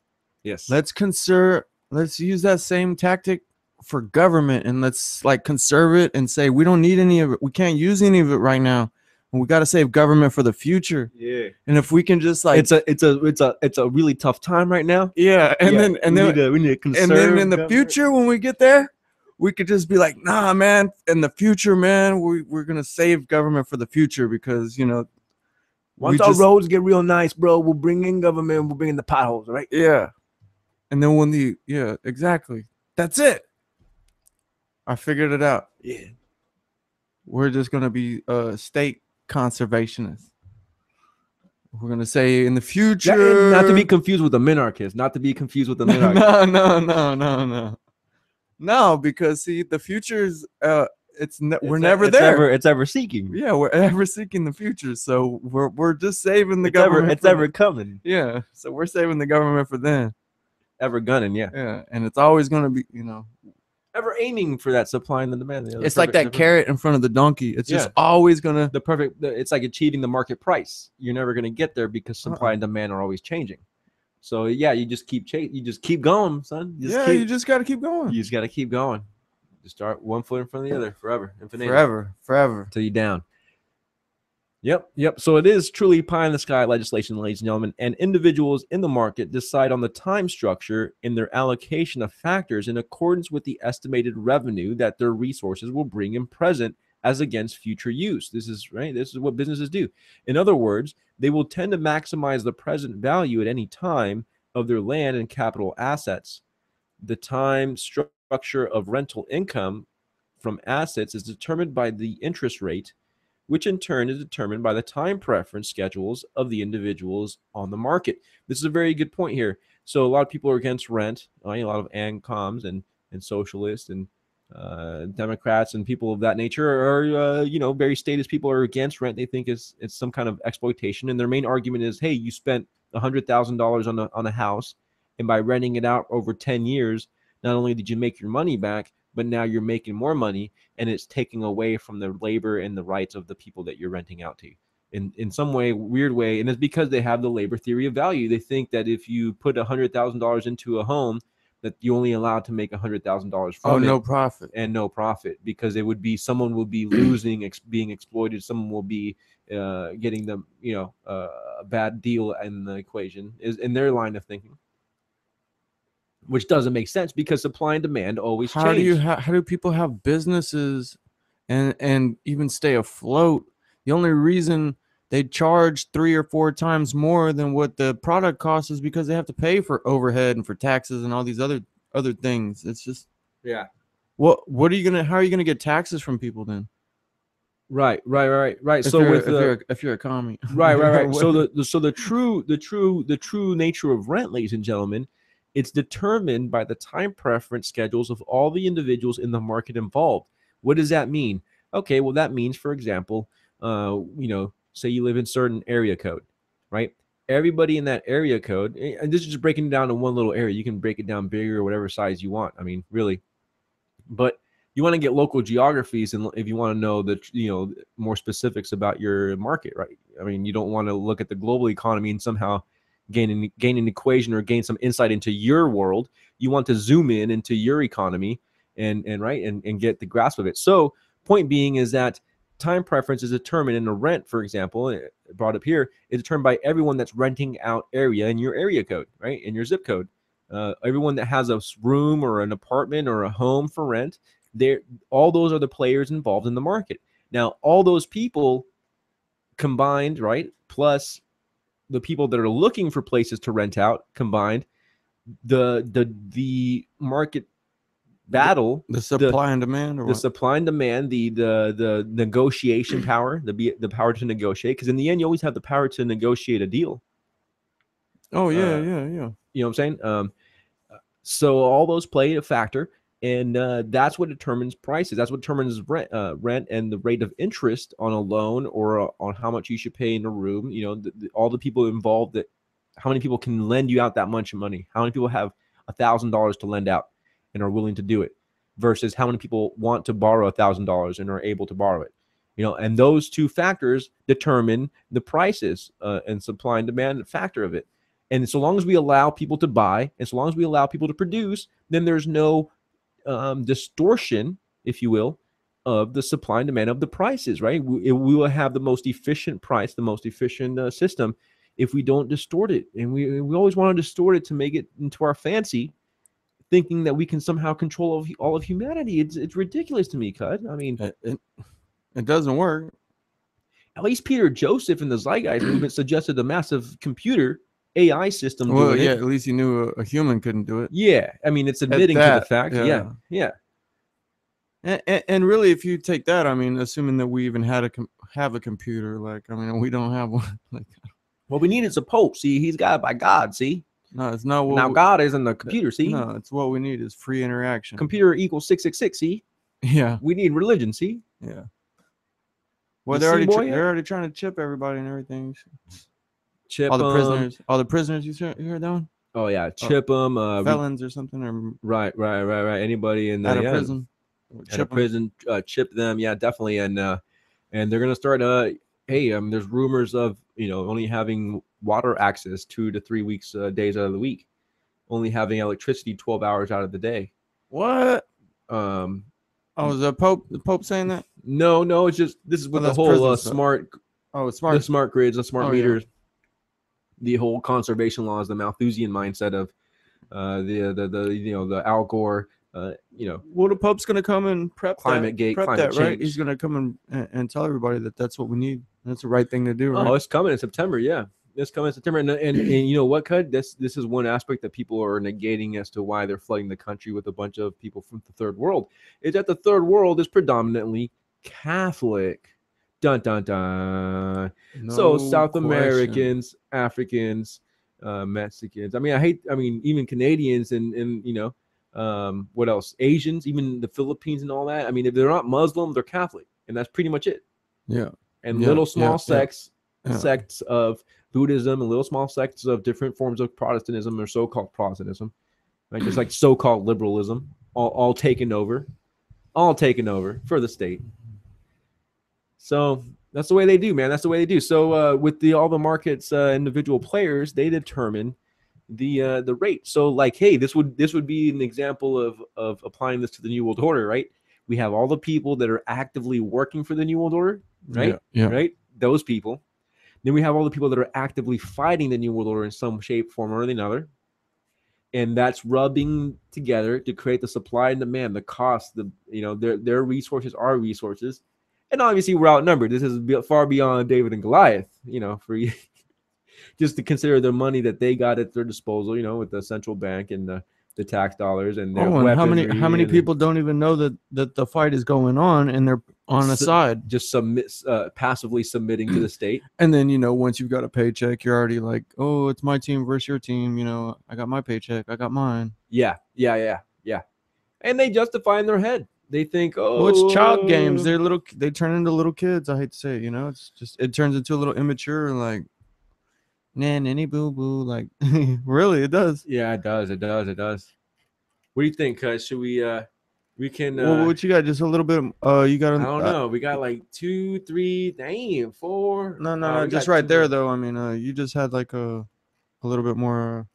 Yes. Let's use that same tactic for government, and let's like conserve it and say we don't need any of it. We can't use any of it right now. And we got to save government for the future. Yeah. And if we can just like it's a really tough time right now. yeah, and Yeah, then we need to conserve. and then in the government. future when we get there, we could just be like, nah, man, in the future, man, we're gonna save government for the future because Once our roads get real nice, bro, we'll bring in government. We'll bring in the potholes, right? yeah. And then when exactly. That's it. I figured it out. Yeah. We're just gonna be state conservationists. We're gonna say in the future, Not to be confused with the minarchists. Not to be confused with the minarchists. No, because see, the future's we're never there. It's ever seeking. Yeah, we're ever seeking the future, so we're just saving the It's ever, government. it's ever coming. Yeah, so we're saving the government for then. Ever gunning, yeah. Yeah, and it's always gonna be, Ever aiming for that supply and the demand. You know, it's like that carrot in front of the donkey. It's just always gonna it's like achieving the market price. You're never gonna get there because supply and demand are always changing. So yeah, you just keep you just keep going, son. you just gotta keep going. You just gotta keep going. Just start one foot in front of the other forever. Infinitum. Forever. Till you're down. Yep. So it is truly pie in the sky legislation, ladies and gentlemen, and individuals in the market decide on the time structure in their allocation of factors in accordance with the estimated revenue that their resources will bring in present as against future use. This is right. This is what businesses do. In other words, they will tend to maximize the present value at any time of their land and capital assets. The time structure of rental income from assets is determined by the interest rate, which in turn is determined by the time preference schedules of the individuals on the market. This is a very good point here. So a lot of people are against rent. A lot of ANCOMs and socialists and Democrats and people of that nature are, very statist people are against rent. They think it's some kind of exploitation. And their main argument is, hey, you spent $100,000 on a house, and by renting it out over 10 years, not only did you make your money back, but now you're making more money, and it's taking away from the labor and the rights of the people that you're renting out to in some way, weird way. And it's because they have the labor theory of value. They think that if you put $100,000 into a home, that you only allowed to make $100,000 from it. No profit. And no profit, because it would be someone will be losing, being exploited. Someone will be getting them, a bad deal in the equation is in their line of thinking. Which doesn't make sense because supply and demand always change. How do people have businesses and even stay afloat? The only reason they charge 3 or 4 times more than what the product costs is because they have to pay for overhead and for taxes and all these other things. It's just yeah. How are you gonna get taxes from people then? Right. If So if you're a commie. Right. So the true nature of rent, ladies and gentlemen, it's determined by the time preference schedules of all the individuals in the market involved. What does that mean? Okay, well, that means, for example, say you live in certain area code, right? Everybody in that area code, and this is just breaking it down to one little area. You can break it down bigger or whatever size you want. I mean, really. But you want to get local geographies, and if you want to know the more specifics about your market, right? I mean, you don't want to look at the global economy and somehow gain an equation or gain some insight into your world. You want to zoom in into your economy and get the grasp of it. So point being is that time preference is determined in a rent, for example, brought up here, is determined by everyone that's renting out area in your area code, right? In your zip code. Everyone that has a room or an apartment or a home for rent, all those are the players involved in the market. Now, all those people combined, right, plus the people that are looking for places to rent out combined, the market battle, the supply and demand, or the supply and demand, the negotiation power, the power to negotiate, because in the end you always have the power to negotiate a deal. Oh yeah. You know what I'm saying? So all those play a factor, and that's what determines prices. That's what determines rent and the rate of interest on a loan or on how much you should pay in a room. All the people involved, that how many people can lend you out that much money? How many people have $1,000 to lend out and are willing to do it, versus how many people want to borrow $1,000 and are able to borrow it? And those two factors determine the prices and supply and demand factor of it. And so long as we allow people to buy, and so long as we allow people to produce, then there's no distortion, if you will, of the supply and demand of the prices, right? We will have the most efficient price, the most efficient system if we don't distort it. And we always want to distort it to make it into our fancy, thinking that we can somehow control all of humanity. It's ridiculous to me, Cud. I mean, it doesn't work. At least Peter Joseph in the Zeitgeist movement suggested a massive computer AI system Well, doing yeah, it. at least he knew a human couldn't do it. Yeah, I mean, it's admitting to the fact. Yeah. And really, if you take that, I mean, assuming that we even have a computer, like, I mean, we don't have one. Like, what we need is a pope. See, he's got by God. See, no, it's not what now God isn't the computer. See, no, it's what we need is free interaction. Computer equals 666. See, yeah, we need religion. See, yeah. Well, they're already trying to chip everybody and everything. Chip all the prisoners. You heard that one? Oh yeah, chip them. Felons or something, or right. Anybody in out of prison, chip them. Yeah, definitely. And they're gonna start. There's rumors of only having water access 2 to 3 weeks days out of the week, only having electricity 12 hours out of the day. What? Oh, is the Pope saying that? No, it's just this is with the whole smart. Oh, it's smart. The smart grids, the smart meters, the whole conservation laws, the Malthusian mindset of the Al Gore. Well, the Pope's gonna come and prep climate that, right? He's gonna come and tell everybody that that's what we need. That's the right thing to do. Right? Oh, it's coming in September. Yeah, it's coming in September. And you know what, Cud? This is one aspect that people are negating as to why they're flooding the country with a bunch of people from the third world. Is that the third world is predominantly Catholic. Dun dun dun. No so South question. Americans, Africans, Mexicans. I mean, even Canadians and what else? Asians, even the Philippines and all that. I mean, if they're not Muslim, they're Catholic, and that's pretty much it. Yeah. And little small sects of Buddhism and little small sects of different forms of Protestantism or so-called Protestantism, right? Just like so-called liberalism, all taken over for the state. So that's the way they do, man. That's the way they do. So with all the markets, individual players, they determine the rate. So like, hey, this would be an example of applying this to the New World Order, right? We have all the people that are actively working for the New World Order, right? Yeah. Right? Those people. Then we have all the people that are actively fighting the New World Order in some shape, form, or another. And that's rubbing together to create the supply and demand, the cost, their resources, our resources. And obviously we're outnumbered. This is far beyond David and Goliath, for you just to consider the money that they got at their disposal, with the central bank and the tax dollars and their and how many people don't even know that the fight is going on and they're on the side, just passively submitting to the state. And then once you've got a paycheck, you're already like, oh, it's my team versus your team. I got my paycheck, I got mine. Yeah. And they justify in their head. They think, oh, well, it's child games. They turn into little kids. I hate to say it, it's just, it turns into a little immature, like, nanny boo boo, like, really, it does. Yeah, it does. What do you think? Should we can? Well, what you got? Just a little bit. You got? I don't know. We got like 2, 3, 4. No, just right there though. I mean, you just had like a little bit more.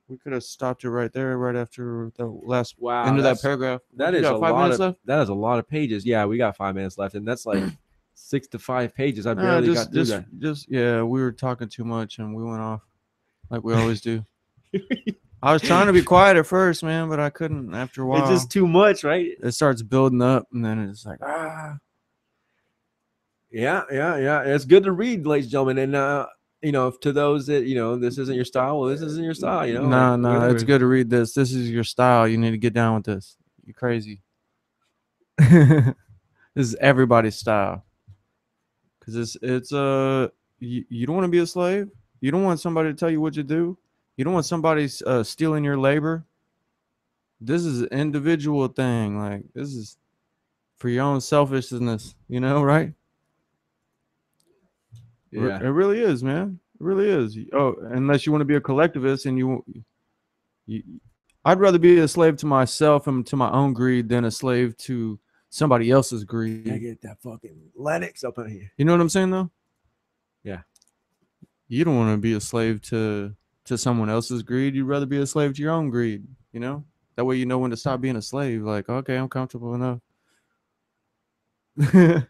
We could have stopped it right there, right after the last end of that paragraph. That is a lot of. That is a lot of pages. Yeah, we got 5 minutes left, and that's like 6 to 5 pages. I barely got through that. We were talking too much, and we went off like we always do. I was trying to be quiet at first, man, but I couldn't after a while. It's just too much, right? It starts building up, and then it's like, Yeah. It's good to read, ladies and gentlemen, and to those that this isn't your style. Well, this isn't your style. No, it's good to read this. This is your style. You need to get down with this. You're crazy. This is everybody's style. Because it's you don't want to be a slave. You don't want somebody to tell you what to do. You don't want somebody stealing your labor. This is an individual thing. Like, this is for your own selfishness, right? Yeah. It really is, man. It really is. Oh, unless you want to be a collectivist and you I'd rather be a slave to myself and to my own greed than a slave to somebody else's greed. I get that fucking Lennox up in here. You know what I'm saying, though? Yeah. You don't want to be a slave to someone else's greed. You'd rather be a slave to your own greed, That way you know when to stop being a slave. Like, okay, I'm comfortable enough. the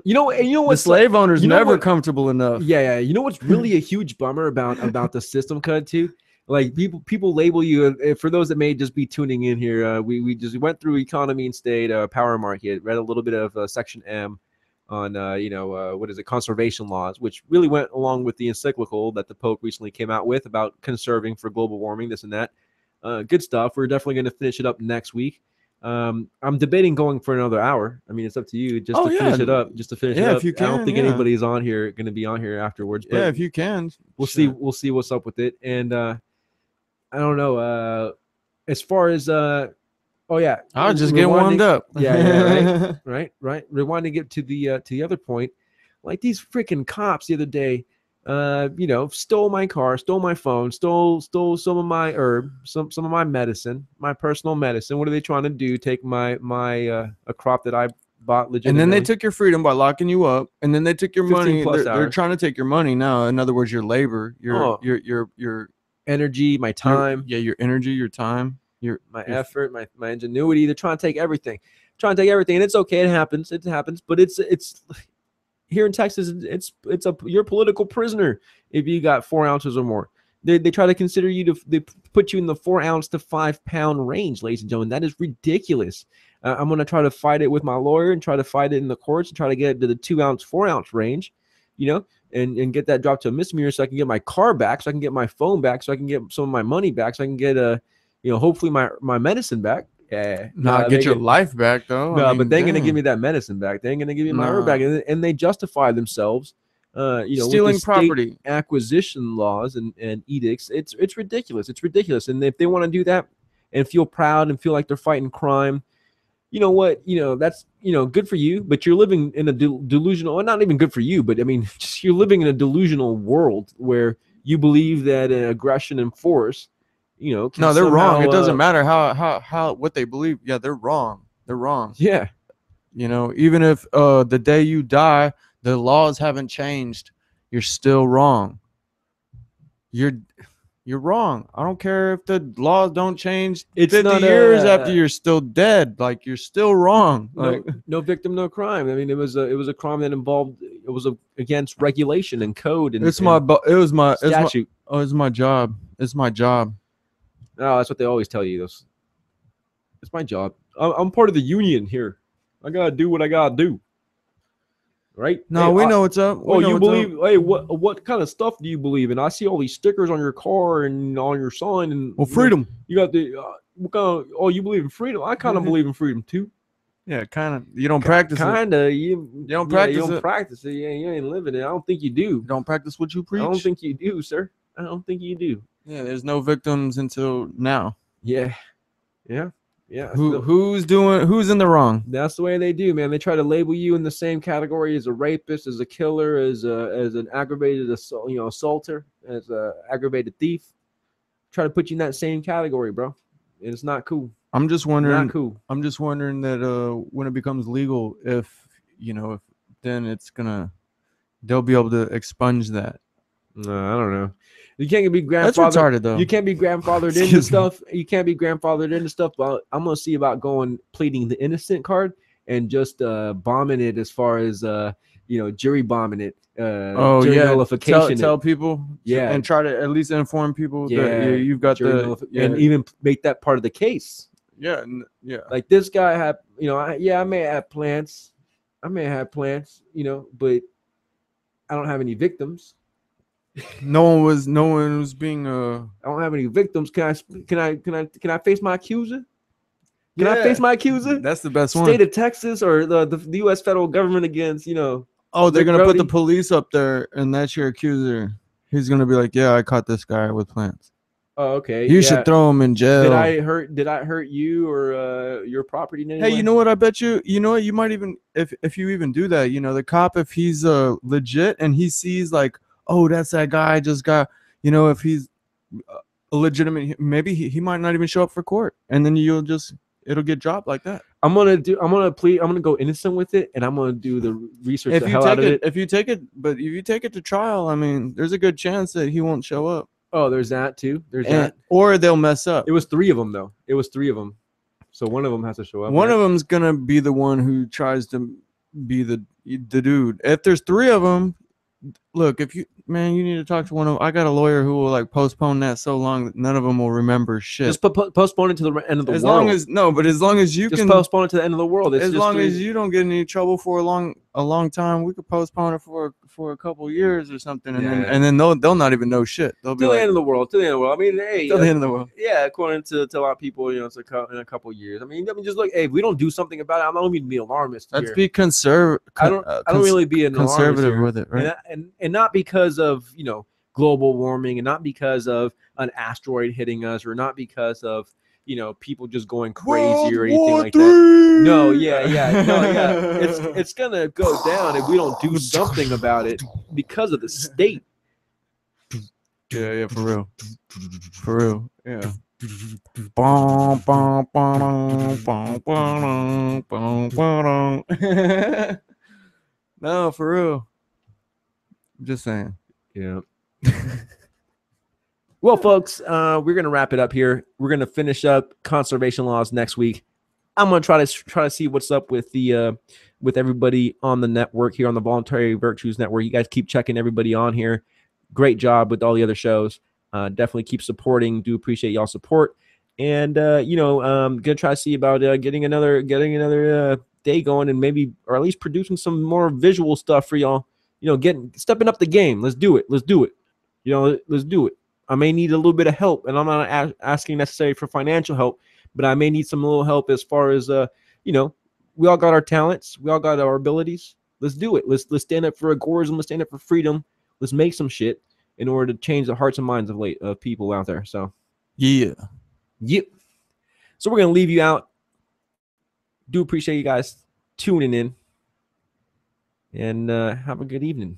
You know the what's slave owner's you know never what- comfortable enough. Yeah. You know what's really a huge bummer about the system cut too? Like people label you. For those that may just be tuning in here, we just went through economy and state, power market, read a little bit of Section M on what is it, conservation laws, which really went along with the encyclical that the Pope recently came out with about conserving for global warming, this and that. Good stuff. We're definitely going to finish it up next week. I'm debating going for another hour. I mean, it's up to you. Just to finish it up. If you I don't can, think yeah. anybody's going to be on here afterwards. But Yeah, if you can, we'll see what's up with it. And I don't know. As far as I'll just get warmed up. Right. Rewinding it to the other point, like these freaking cops the other day, stole my car, stole my phone, stole some of my herb, some of my medicine, my personal medicine. What are they trying to do? Take my a crop that I bought legitimately. And then they took your freedom by locking you up, and then they took your money. They're trying to take your money now. In other words, your labor, your energy, my time, your energy, your time, my effort, my ingenuity. They're trying to take everything. And it's okay. It happens. But it's here in Texas. You're a political prisoner if you got 4 ounces or more. They try to consider you they put you in the 4 ounce to 5 pound range, ladies and gentlemen. That is ridiculous. I'm going to try to fight it with my lawyer and try to fight it in the courts and try to get it to the 2 ounce, 4 ounce range, and get that dropped to a misdemeanor so I can get my car back, so I can get my phone back, so I can get some of my money back, so I can get hopefully my medicine back. Yeah, not get your life back though. No, but they're gonna give me that medicine back. They ain't gonna give me my herb back, and they justify themselves, stealing with the property state acquisition laws and edicts. It's ridiculous. It's ridiculous. And if they want to do that and feel proud and feel like they're fighting crime, you know what? That's good for you. But you're living in a delusional. Well, not even good for you, but I mean, just you're living in a delusional world where you believe that aggression and force. No, they're wrong. It doesn't matter how what they believe. Yeah, they're wrong. Yeah. Even if the day you die, the laws haven't changed, you're still wrong. You're wrong. I don't care if the laws don't change. It's 50 years after you're still dead. Like, you're still wrong. Like, no victim, no crime. I mean, it was a crime that involved. It was against regulation and code and statute. It's my job. It's my job. No, that's what they always tell you. It's my job. I'm part of the union here. I gotta do what I gotta do. Right? No, we know what's up. You believe? Hey, what kind of stuff do you believe in? I see all these stickers on your car and on your sign. And freedom. You got the what kind of? Oh, you believe in freedom? I kind of believe in freedom too. Yeah, kind of. You don't practice it. Kinda. You don't practice it. You don't practice it. Yeah, you ain't living it. I don't think you do. You don't practice what you preach. I don't think you do, sir. I don't think you do. Yeah, there's no victims until now. Yeah. Who's in the wrong? That's the way they do, man. They try to label you in the same category as a rapist, as a killer, as an aggravated assaulter, as a aggravated thief. Try to put you in that same category, bro. And it's not cool. I'm just wondering. Not cool. I'm just wondering that when it becomes legal, if then they'll be able to expunge that. No, I don't know. You can't be grandfathered. That's retarded, though. You can't be grandfathered into stuff. You can't be grandfathered into stuff. But I'm gonna see about pleading the innocent card and just bombing it as far as jury bombing it. Jury nullification. Tell people. Yeah, and try to at least inform people. that you've got and even make that part of the case. Yeah. Like this guy had. I may have plants. But I don't have any victims. No one was being I don't have any victims. Can I face my accuser? Can I face my accuser? That's the best one. State of Texas or the U.S. federal government against Oh, they're gonna put the police up there, and that's your accuser. He's gonna be like, "Yeah, I caught this guy with plants." Oh, okay. You should throw him in jail. Did I hurt you or your property in any way? Hey, you know what? I bet you. You know what? You might even if you even do that. The cop, if he's legit and he sees like, oh, that's that guy I just got, if he's a legitimate, maybe he might not even show up for court, and then it'll get dropped like that. I'm gonna go innocent with it, and I'm gonna do the research the hell out of it. If you take it to trial, I mean, there's a good chance that he won't show up. Oh, there's that too. There's And, that. or they'll mess up. It was 3 of them though. It was 3 of them. So one of them has to show up. One of them's gonna be the one who tries to be the dude. If there's 3 of them, look, if you you need to talk to one of them. I got a lawyer who will like postpone that so long that none of them will remember shit. Just postpone it to the end of the world. As long as you just can postpone it to the end of the world. It's as just long as you don't get in any trouble for a long time, we could postpone it for a couple years or something, and then they'll not even know shit. They'll be to like, the end of the world. To the end of the world. I mean, hey, till the end of the world. yeah, according to a lot of people, it's in a couple years. I mean, just look. Hey, if we don't do something about it, I don't mean to be alarmist. Let's here. be conservative. I don't really be an conservative alarmist with it, right? And not because of global warming, and not because of an asteroid hitting us, or not because of people just going crazy or anything like that. No, it's gonna go down if we don't do something about it because of the state. Yeah, for real, yeah. Bum, bum, bum, bum, bum, bum, bum. No, for real. I'm just saying. Yeah. Well, folks, we're gonna wrap it up here. We're gonna finish up conservation laws next week. I'm gonna try to see what's up with the with everybody on the network here on the Voluntary Virtues Network. You guys keep checking everybody on here. Great job with all the other shows. Definitely keep supporting. Do appreciate y'all support. And gonna try to see about getting another day going, and maybe, or at least producing some more visual stuff for y'all. Stepping up the game. Let's do it. Let's do it. Let's do it. I may need a little bit of help, and I'm not asking necessarily for financial help, but I may need some little help as far as we all got our talents, we all got our abilities. Let's do it. Let's stand up for agorism. Let's stand up for freedom. Let's make some shit in order to change the hearts and minds of people out there. So yeah. So we're gonna leave you out. Do appreciate you guys tuning in, and have a good evening.